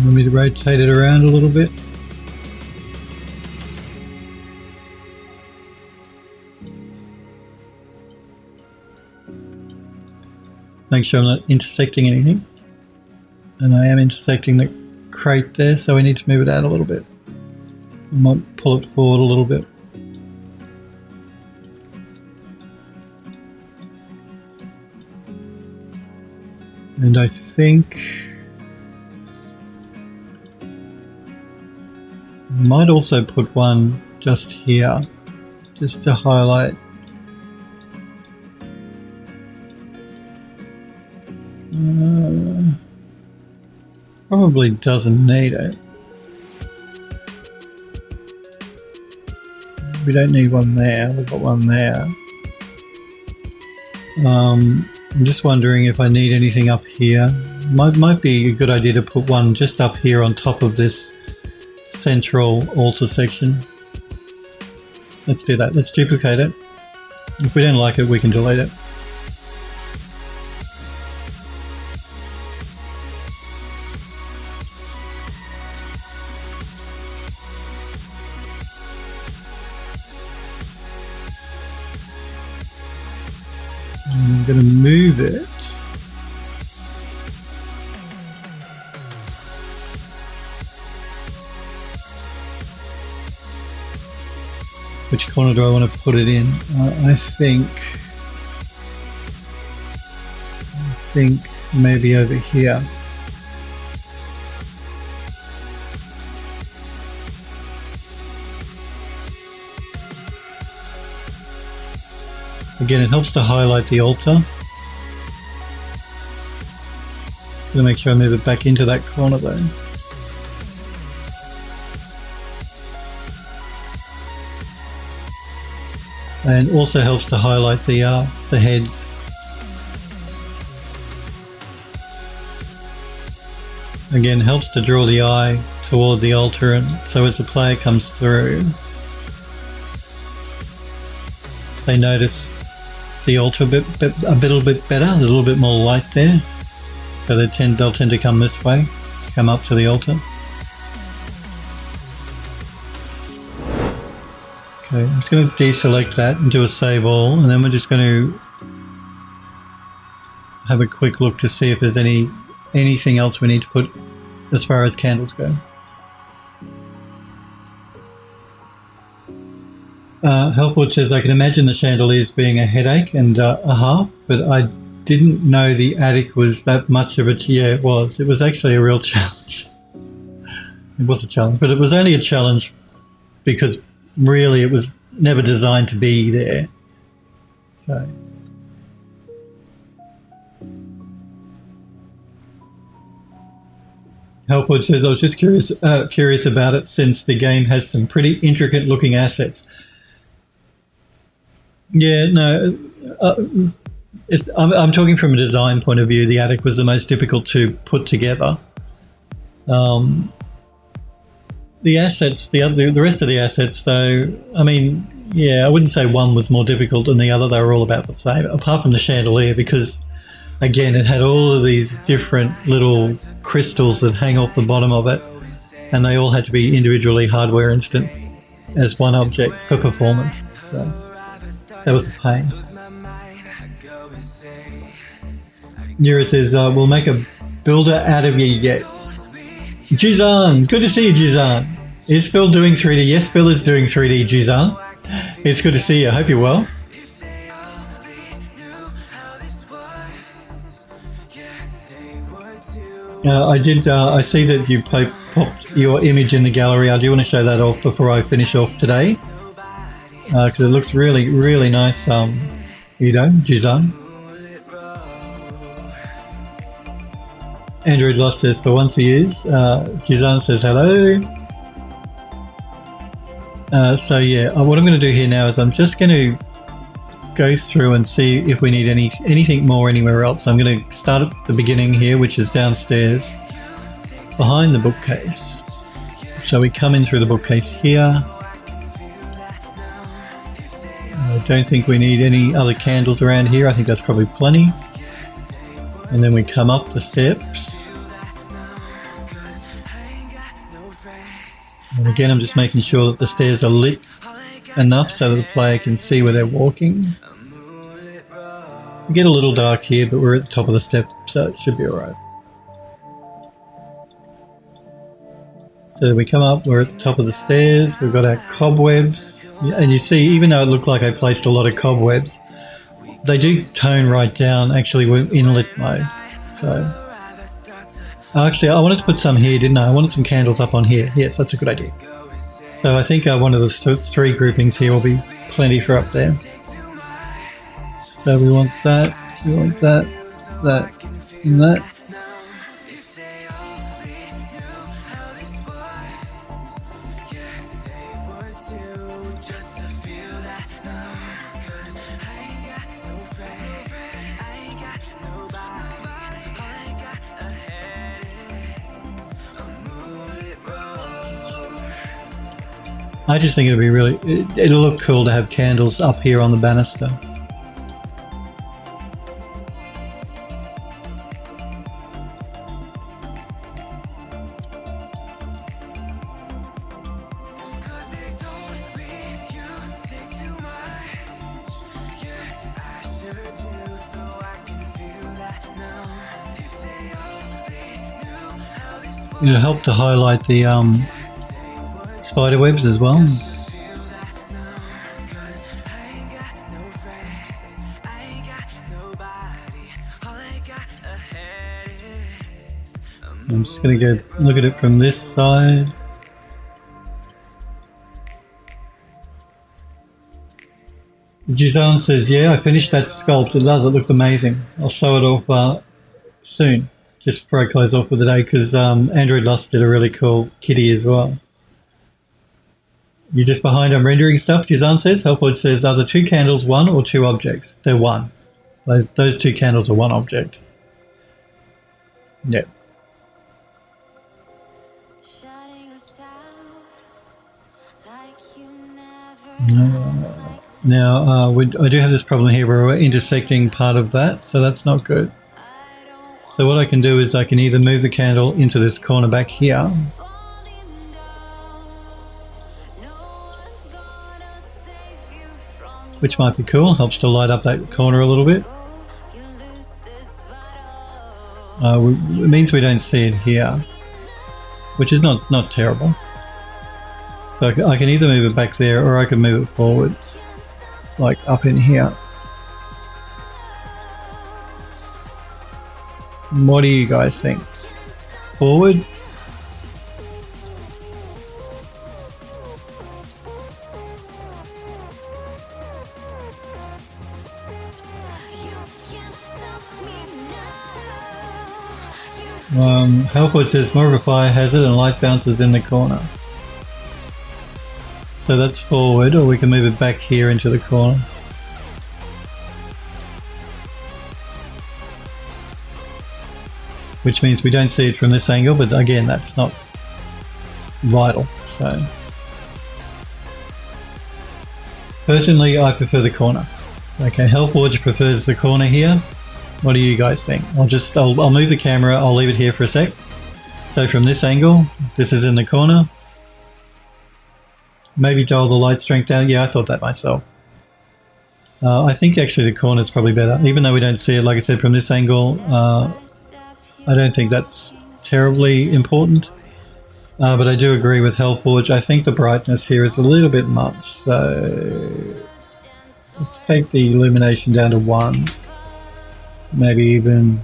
Want me to rotate it around a little bit? Make sure I'm not intersecting anything. And I am intersecting the crate there, so we need to move it out a little bit. I might pull it forward a little bit. And I think I might also put one just here, just to highlight. Probably doesn't need it. We don't need one there, we've got one there. I'm just wondering if I need anything up here. Might be a good idea to put one just up here on top of this central altar section. Let's do that. Let's duplicate it. If we don't like it, we can delete it. I'm going to move it. Which corner do I want to put it in? I think maybe over here. Again, it helps to highlight the altar. Just going to make sure I move it back into that corner though. And also helps to highlight the heads. Again, helps to draw the eye toward the altar, and so as the player comes through, they notice the altar a little bit better, a little bit more light there. So they'll tend to come this way, come up to the altar. Okay, I'm just going to deselect that and do a save all, and then we're just going to have a quick look to see if there's anything else we need to put as far as candles go. Helpwood says, I can imagine the chandeliers being a headache and a half, but I didn't know the attic was that much of a... Yeah, it was. It was actually a real challenge. It was a challenge, but it was only a challenge because really it was never designed to be there. So... Helpwood says, I was just curious about it since the game has some pretty intricate looking assets. Yeah, no, I'm talking from a design point of view. The attic was the most difficult to put together. The assets, the rest of the assets though, I mean, yeah, I wouldn't say one was more difficult than the other. They were all about the same, apart from the chandelier, because again, it had all of these different little crystals that hang off the bottom of it, and they all had to be individually hardware instanced as one object for performance. So that was a pain. Nira says, we'll make a builder out of you yet. Jizan, good to see you, Jizan. Is Phil doing 3D? Yes, Phil is doing 3D, Jizan. It's good to see you. I hope you're well. I see that you popped your image in the gallery. I do want to show that off before I finish off today, because it looks really, really nice. Ido, Jizan. Android Lost says, for once he is. Jizan says hello. So yeah, what I'm going to do here now is I'm just going to go through and see if we need anything more anywhere else. I'm going to start at the beginning here, which is downstairs behind the bookcase. So we come in through the bookcase here. I don't think we need any other candles around here. I think that's probably plenty. And then we come up the steps. And again, I'm just making sure that the stairs are lit enough so that the player can see where they're walking. We get a little dark here, but we're at the top of the step, so it should be alright. So we come up, we're at the top of the stairs, we've got our cobwebs, and you see, even though it looked like I placed a lot of cobwebs, they do tone right down. Actually, we're in lit mode. So actually, I wanted to put some here, didn't I? I wanted some candles up on here. Yes, that's a good idea. So I think one of the three groupings here will be plenty for up there. So we want that, and that. I just think it'll be it'll look cool to have candles up here on the banister. It'll help to highlight the spider webs as well. I'm just going to go look at it from this side. Jizan says, yeah, I finished that sculpt. It does. It looks amazing. I'll show it off soon, just before I close off for the day, because Android Lost did a really cool kitty as well. You're just behind on rendering stuff, Jizan says. Helpwood says, are the two candles one or two objects? They're one. Those two candles are one object. Yep. Now, I do have this problem here where we're intersecting part of that, so that's not good. So what I can do is I can either move the candle into this corner back here, which might be cool, helps to light up that corner a little bit. It means we don't see it here, which is not terrible. So I can either move it back there or I can move it forward, like up in here. What do you guys think? Forward? Helpwood says more of a fire hazard and light bounces in the corner. So that's forward, or we can move it back here into the corner. Which means we don't see it from this angle, but again, that's not vital. So personally, I prefer the corner. Okay, Helpwood prefers the corner here. What do you guys think? I'll move the camera, I'll leave it here for a sec. So from this angle, this is in the corner. Maybe dial the light strength down. Yeah, I thought that myself. I think actually the corner is probably better, even though we don't see it, like I said, from this angle. I don't think that's terribly important. But I do agree with Hellforge. I think the brightness here is a little bit much. So let's take the illumination down to 1. Maybe even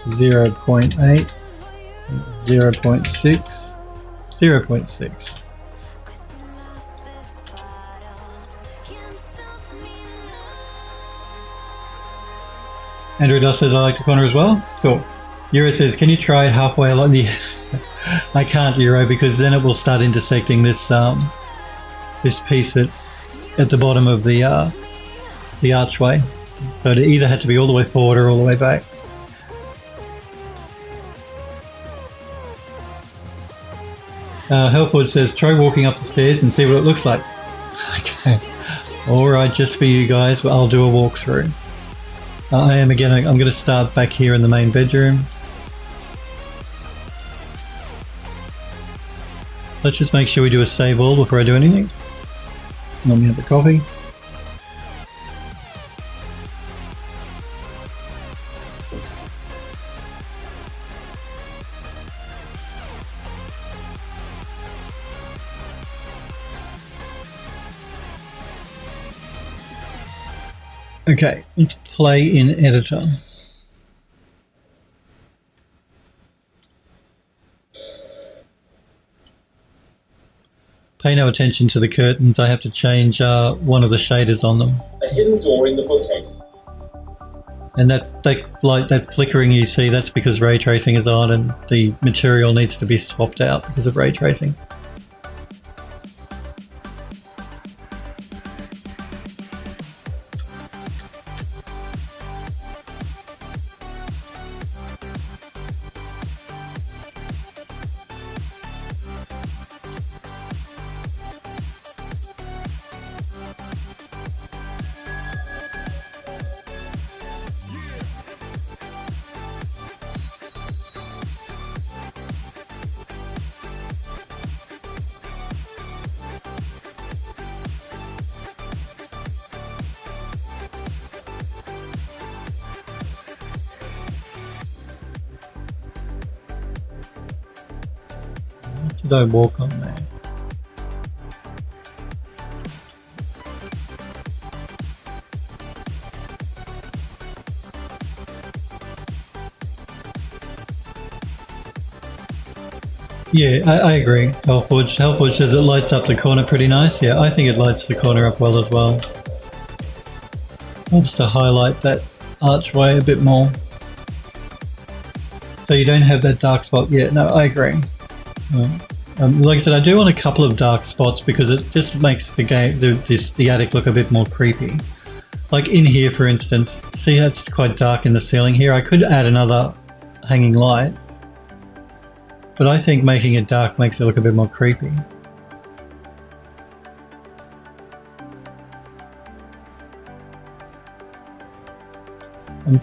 0.8, 0.6, 0.6. Andrew Dust says I like the corner as well. Cool. Euro says, can you try it halfway along the... I can't, Euro, because then it will start intersecting this this piece at the bottom of the archway. So it either had to be all the way forward or all the way back. Helpwood says, try walking up the stairs and see what it looks like. Okay. Alright, just for you guys, I'll do a walkthrough. I'm going to start back here in the main bedroom. Let's just make sure we do a save all before I do anything. Let me have a coffee. Okay, let's play in editor. Pay no attention to the curtains. I have to change one of the shaders on them. A hidden door in the bookcase. And that flickering you see, that's because ray tracing is on and the material needs to be swapped out because of ray tracing. Did I walk on there? Yeah, I agree. Hellforge says it lights up the corner pretty nice. Yeah, I think it lights the corner up well as well. Helps to highlight that archway a bit more. So you don't have that dark spot. Yeah, no, I agree. Like I said, I do want a couple of dark spots because it just makes the attic look a bit more creepy. Like in here, for instance, see how it's quite dark in the ceiling here? I could add another hanging light, but I think making it dark makes it look a bit more creepy.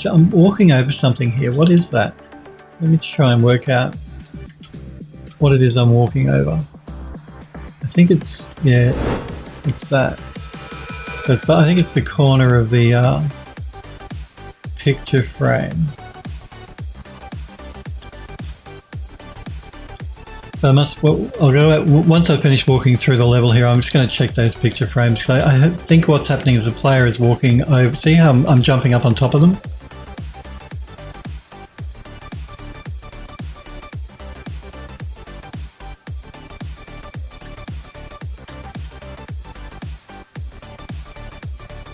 I'm walking over something here. What is that? Let me try and work out what it is I'm walking over. I think it's, yeah, it's that. So it's, but I think it's the corner of the picture frame. So I'll go out, once I finish walking through the level here, I'm just going to check those picture frames, because I think what's happening is the player is walking over. See how I'm jumping up on top of them?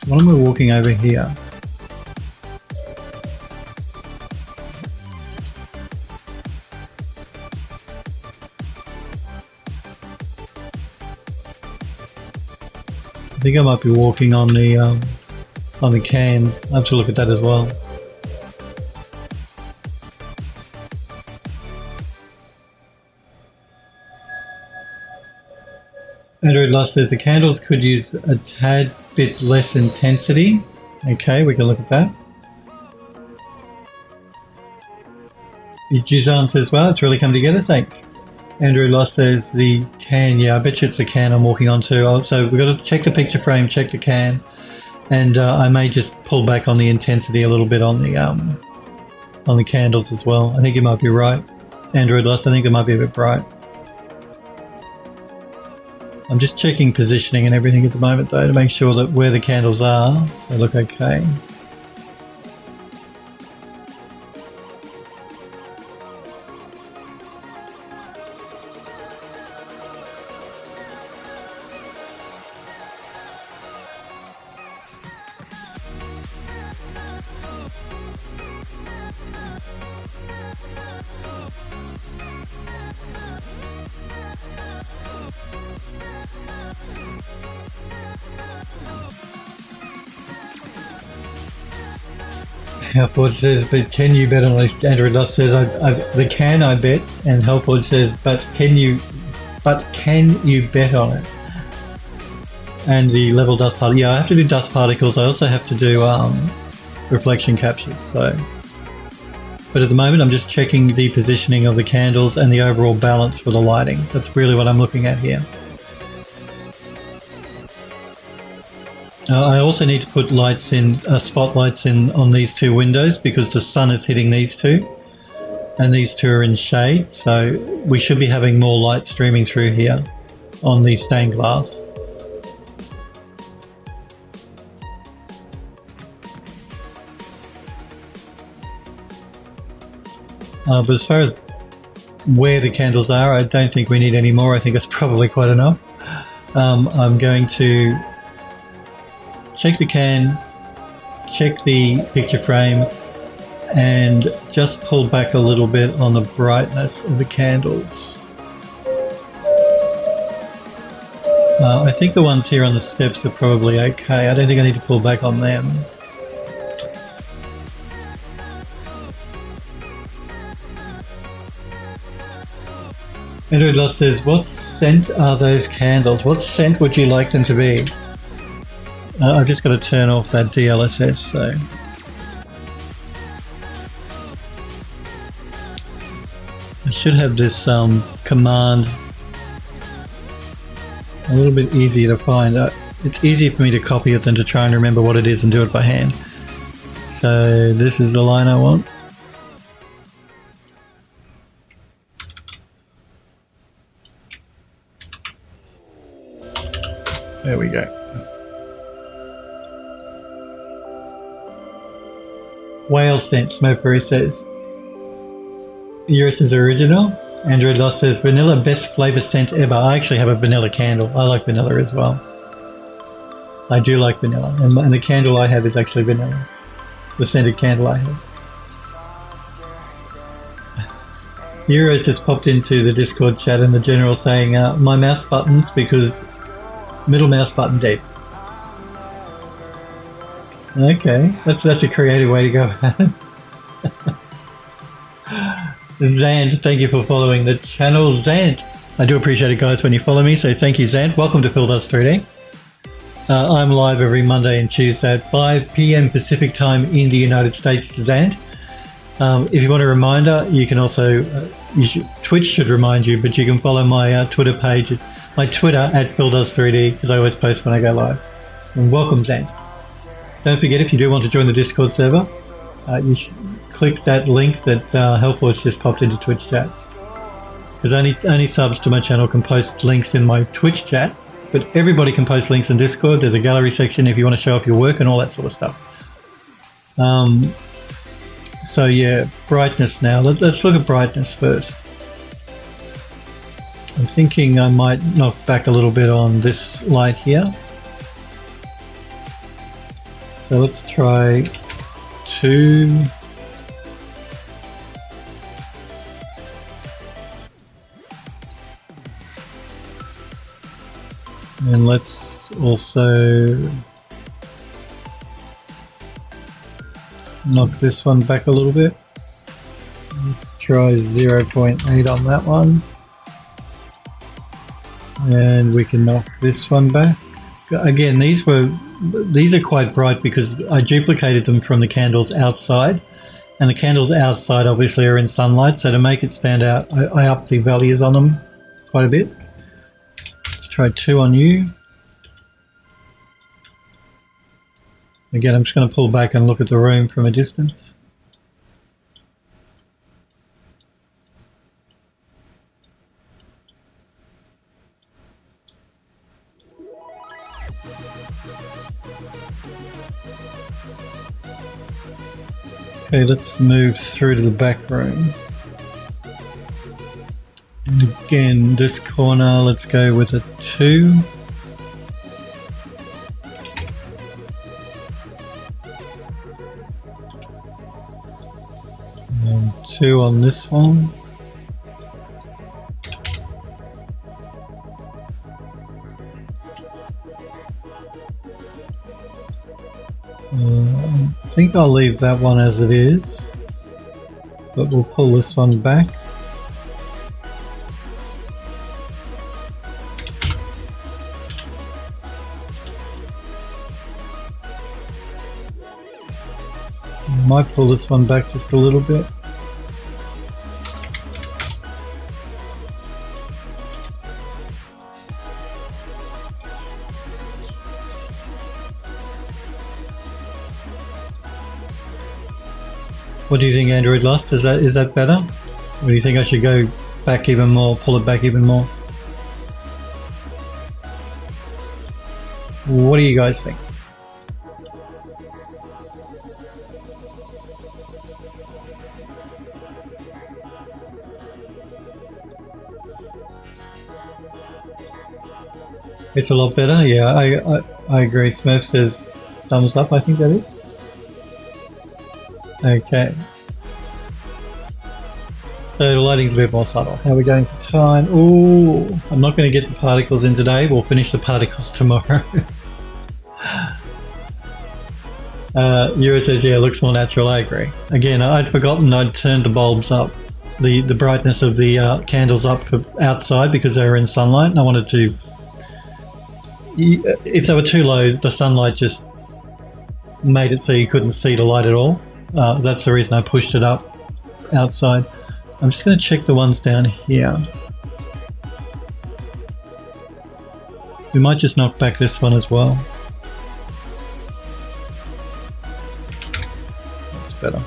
Why am I walking over here? I think I might be walking on the cans. I have to look at that as well. Android Lust says the candles could use a tad bit less intensity. Okay, we can look at that. Juzan says, wow, it's really come together, thanks. Andrew Loss says the can, yeah, I bet you it's the can I'm walking onto. So we've got to check the picture frame, check the can, and I may just pull back on the intensity a little bit on the candles as well. I think you might be right, Andrew Loss. I think it might be a bit bright. I'm just checking positioning and everything at the moment though to make sure that where the candles are, they look okay. Helpboard says, but can you bet on it? Andrew Dust says, the can I bet, and Helpboard says, but can you bet on it? And the level dust particle, yeah, I have to do dust particles. I also have to do reflection captures. So, but at the moment, I'm just checking the positioning of the candles and the overall balance for the lighting. That's really what I'm looking at here. I also need to put lights in, spotlights in on these two windows because the sun is hitting these two and these two are in shade. So we should be having more light streaming through here on the stained glass. But as far as where the candles are, I don't think we need any more. I think it's probably quite enough. I'm going to check the can, check the picture frame, and just pull back a little bit on the brightness of the candles. I think the ones here on the steps are probably okay. I don't think I need to pull back on them. Edward Loss says, what scent are those candles? What scent would you like them to be? I've just got to turn off that DLSS, so. I should have this command a little bit easier to find. It's easier for me to copy it than to try and remember what it is and do it by hand. So this is the line I want. There we go. Whale scent, Smokeberry says. Eurus is original. Android Lost says, vanilla best flavour scent ever. I actually have a vanilla candle. I like vanilla as well. I do like vanilla. And the candle I have is actually vanilla. The scented candle I have. Euros just popped into the Discord chat and the general saying, my mouse buttons because middle mouse button deep. Okay, that's a creative way to go about it. Zand, thank you for following the channel. Zand, I do appreciate it, guys, when you follow me, so thank you, Zand. Welcome to Phil Does 3D. I'm live every Monday and Tuesday at 5 p.m. Pacific time in the United States, Zand. If you want a reminder, you can also, Twitch should remind you, but you can follow my Twitter page, my Twitter at Phil Does 3D, because I always post when I go live. And welcome, Zand. Don't forget, if you do want to join the Discord server, you should click that link that Helpforce just popped into Twitch chat. because only subs to my channel can post links in my Twitch chat, but everybody can post links in Discord. There's a gallery section if you want to show up your work and all that sort of stuff. So yeah, brightness now. Let's look at brightness first. I'm thinking I might knock back a little bit on this light here. So let's try 2. And let's also knock this one back a little bit. Let's try 0.8 on that one. And we can knock this one back. Again, these are quite bright because I duplicated them from the candles outside, and the candles outside obviously are in sunlight, so to make it stand out, I upped the values on them quite a bit. Let's try 2 on you. Again, I'm just going to pull back and look at the room from a distance. Okay, let's move through to the back room. And again, this corner, let's go with a 2. And 2 on this one. I think I'll leave that one as it is, but we'll pull this one back. Might pull this one back just a little bit. What do you think, Android Lust? Is that better? Or do you think I should go back even more, pull it back even more? What do you guys think? It's a lot better, yeah, I agree. Smurf says thumbs up, I think that is. Okay. So the lighting's a bit more subtle. How are we going for time? Ooh, I'm not going to get the particles in today. We'll finish the particles tomorrow. Euro says, yeah, it looks more natural. I agree. Again, I'd forgotten I'd turned the bulbs up, the brightness of the candles up for outside because they were in sunlight, and I wanted to... If they were too low, the sunlight just made it so you couldn't see the light at all. That's the reason I pushed it up outside. I'm just going to check the ones down here. We might just knock back this one as well. That's better.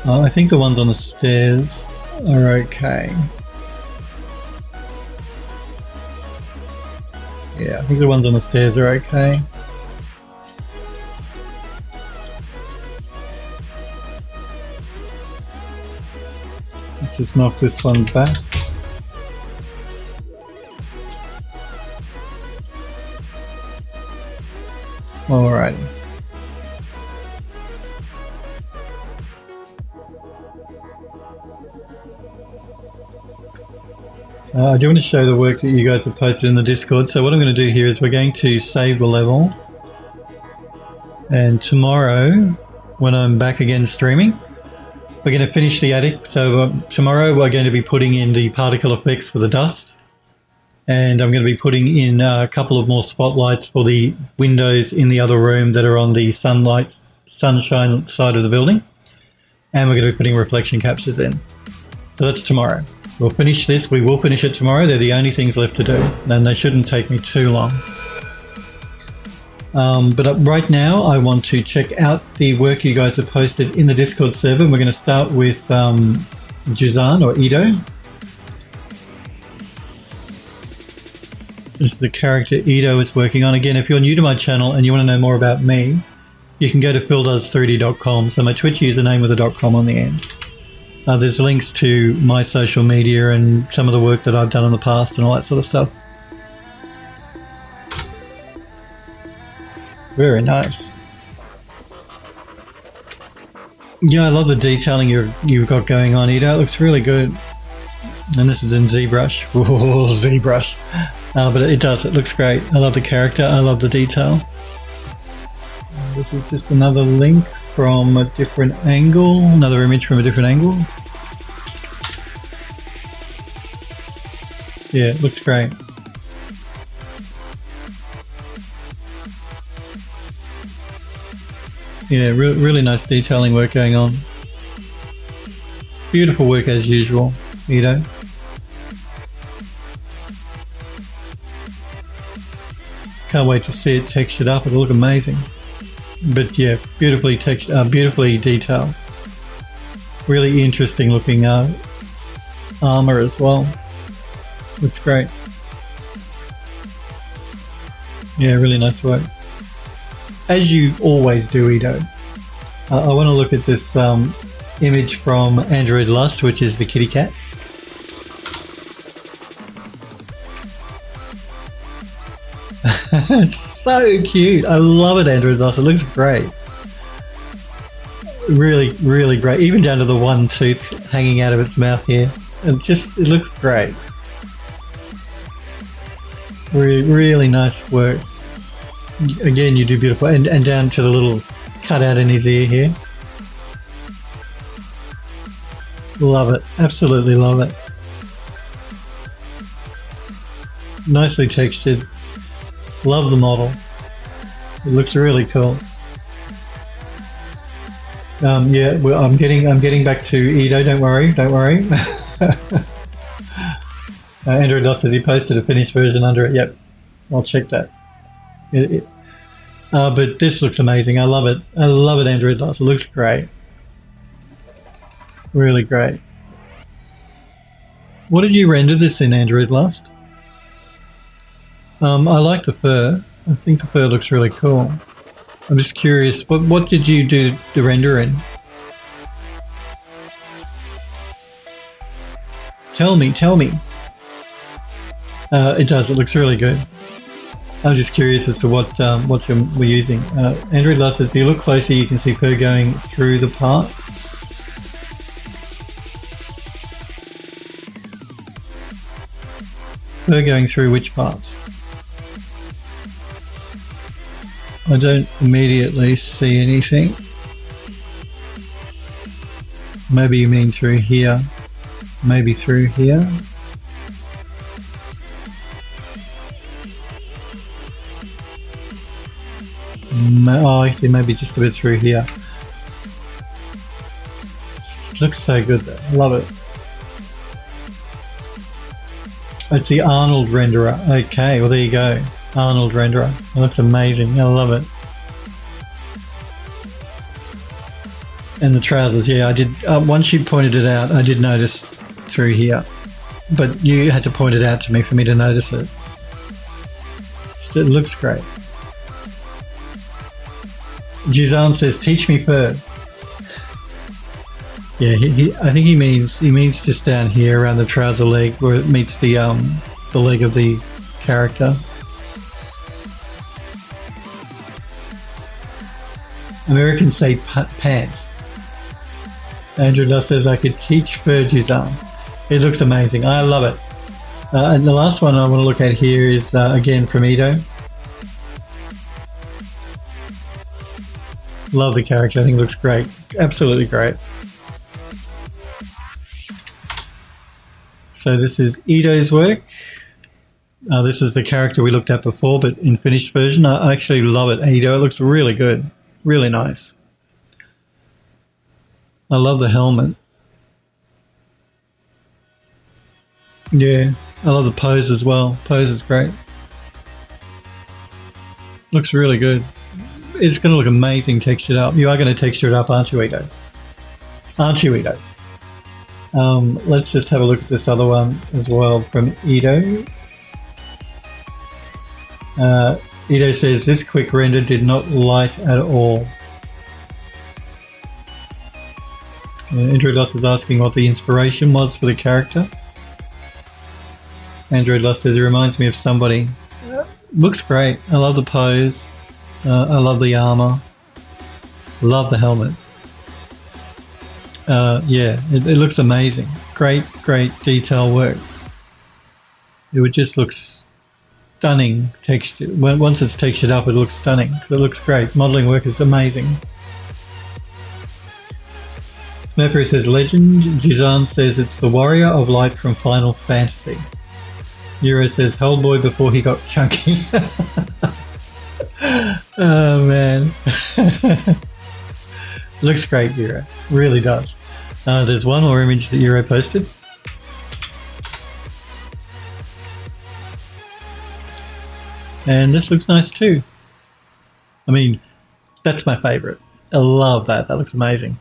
I think the ones on the stairs are okay. Yeah, I think the ones on the stairs are okay. Let's just knock this one back. Alright. I do want to show the work that you guys have posted in the Discord. So what I'm going to do here is we're going to save the level. And tomorrow, when I'm back again streaming, we're going to finish the attic. So tomorrow we're going to be putting in the particle effects for the dust. And I'm going to be putting in a couple of more spotlights for the windows in the other room that are on the sunshine side of the building. And we're going to be putting reflection captures in. So that's tomorrow. We'll finish this. We will finish it tomorrow. They're the only things left to do. And they shouldn't take me too long. But right now, I want to check out the work you guys have posted in the Discord server. We're going to start with Juzan or Ido. This is the character Ido is working on. Again, if you're new to my channel and you want to know more about me, you can go to phildoes3d.com. So my Twitch username with a .com on the end. There's links to my social media and some of the work that I've done in the past and all that sort of stuff. Very nice. Yeah, I love the detailing you've got going on, Ido. It looks really good. And this is in ZBrush. Whoa, ZBrush. But it does. It looks great. I love the character. I love the detail. This is just another link from a different angle. Another image from a different angle. Yeah, it looks great. Yeah, really nice detailing work going on. Beautiful work as usual, Ido. Can't wait to see it textured up. It'll look amazing. But yeah, beautifully detailed. Really interesting looking armor as well. Looks great. Yeah, really nice work. As you always do, Ido. I want to look at this image from Android Lust, which is the kitty cat. It's so cute. I love it, Android Lust. It looks great. Really great. Even down to the one tooth hanging out of its mouth here. It looks great. Really nice work. Again, you do beautiful. And down to the little cutout in his ear here. Love it. Absolutely love it. Nicely textured. Love the model. It looks really cool. Yeah, well, I'm getting back to Ido. Don't worry. Android Dot said he posted a finished version under it. Yep, I'll check that. But this looks amazing. I love it. Android Dot. It looks great. Really great. What did you render this in, Android Lust? I like the fur. I think the fur looks really cool. I'm just curious, what did you do the render in? Tell me. It does. It looks really good. I'm just curious as to what we're using. Android Lust says, if you look closer, you can see fur going through the part. Fur going through which parts? I don't immediately see anything. Maybe you mean through here. Maybe through here. Oh, I see. Maybe just a bit through here. It looks so good though. Love it. It's the Arnold renderer. Okay, well there you go. Arnold renderer. It looks amazing. I love it. And the trousers, yeah, I did. Once you pointed it out, I did notice through here, but you had to point it out to me for me to notice it. It looks great. Juzan says, "Teach me fur." Yeah, I think he means just down here around the trouser leg where it meets the leg of the character. Americans say pants. Andrew Duss says, I could teach fur, Juzan. It looks amazing. I love it. And the last one I want to look at here is, again, from Ido. Love the character. I think it looks great. Absolutely great. So this is Ido's work. This is the character we looked at before, but in finished version. I actually love it, Ido. It looks really good. Really nice. I love the helmet. Yeah, I love the pose as well. Pose is great. Looks really good. It's going to look amazing textured up. You are going to texture it up, aren't you, Ido? Aren't you, Ido? Let's just have a look at this other one as well from Edo. Edo says this quick render did not light at all. Android Lost is asking what the inspiration was for the character. Android Lost says it reminds me of somebody. Looks great. I love the pose. I love the armor. Love the helmet. Yeah, it looks amazing. Great detail work. It would just look stunning texture. Once it's textured up, it looks stunning. It looks great. Modeling work is amazing. Snapper says legend. Jizan says it's the Warrior of Light from Final Fantasy. Euro says Hellboy before he got chunky. Oh man. Looks great, Euro. Really does. There's one more image that Euro posted. And this looks nice too. I mean, that's my favorite. I love that. That looks amazing.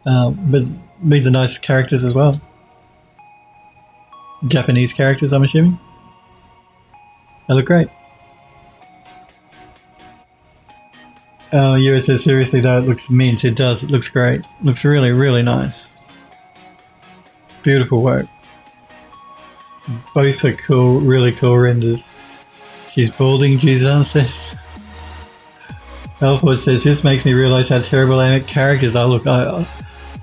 But these are nice characters as well. Japanese characters, I'm assuming. They look great. Euro says, seriously though, it looks mint. It does. It looks great. It looks really nice. Beautiful work. Both are cool, really cool renders. She's balding, Jizan says. Alford says, this makes me realise how terrible I am at characters.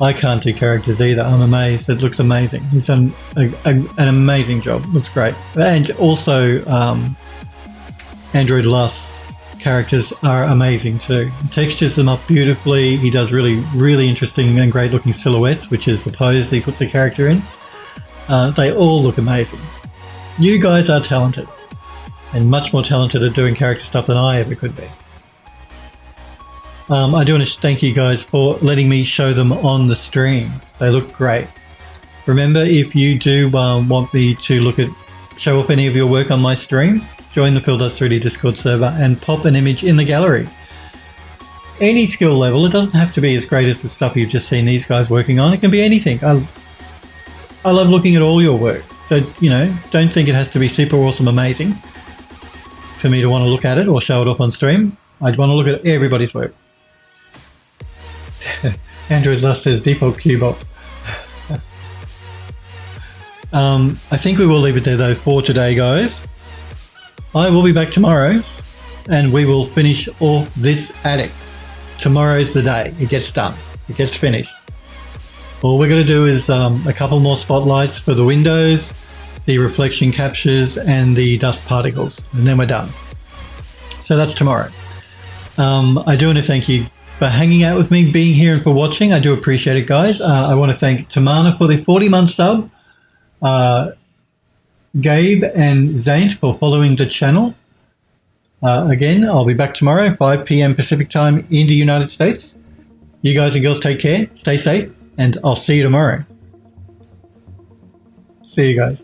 I can't do characters either. I'm amazed. It looks amazing. He's done an amazing job. Looks great. And also, Android Lust's characters are amazing too. He textures them up beautifully. He does really interesting and great looking silhouettes, which is the pose he puts the character in. They all look amazing. You guys are talented. And much more talented at doing character stuff than I ever could be. I do want to thank you guys for letting me show them on the stream. They look great. Remember, if you do want me to show up any of your work on my stream, join the PhilDoes3D Discord server and pop an image in the gallery. Any skill level, it doesn't have to be as great as the stuff you've just seen these guys working on. It can be anything. I love looking at all your work. So, don't think it has to be super awesome, amazing for me to want to look at it or show it off on stream. I want to look at everybody's work. Android Lust says default Cubop. I think we will leave it there though for today, guys. I will be back tomorrow and we will finish off this attic. Tomorrow's the day. It gets done. It gets finished. All we're going to do is a couple more spotlights for the windows, the reflection captures and the dust particles, and then we're done. So that's tomorrow. I do want to thank you for hanging out with me, being here and for watching. I do appreciate it, guys. I want to thank Tamana for the 40-month sub, Gabe and Zaint for following the channel. Again, I'll be back tomorrow, 5 p.m. Pacific time in the United States. You guys and girls take care, stay safe, and I'll see you tomorrow. See you guys.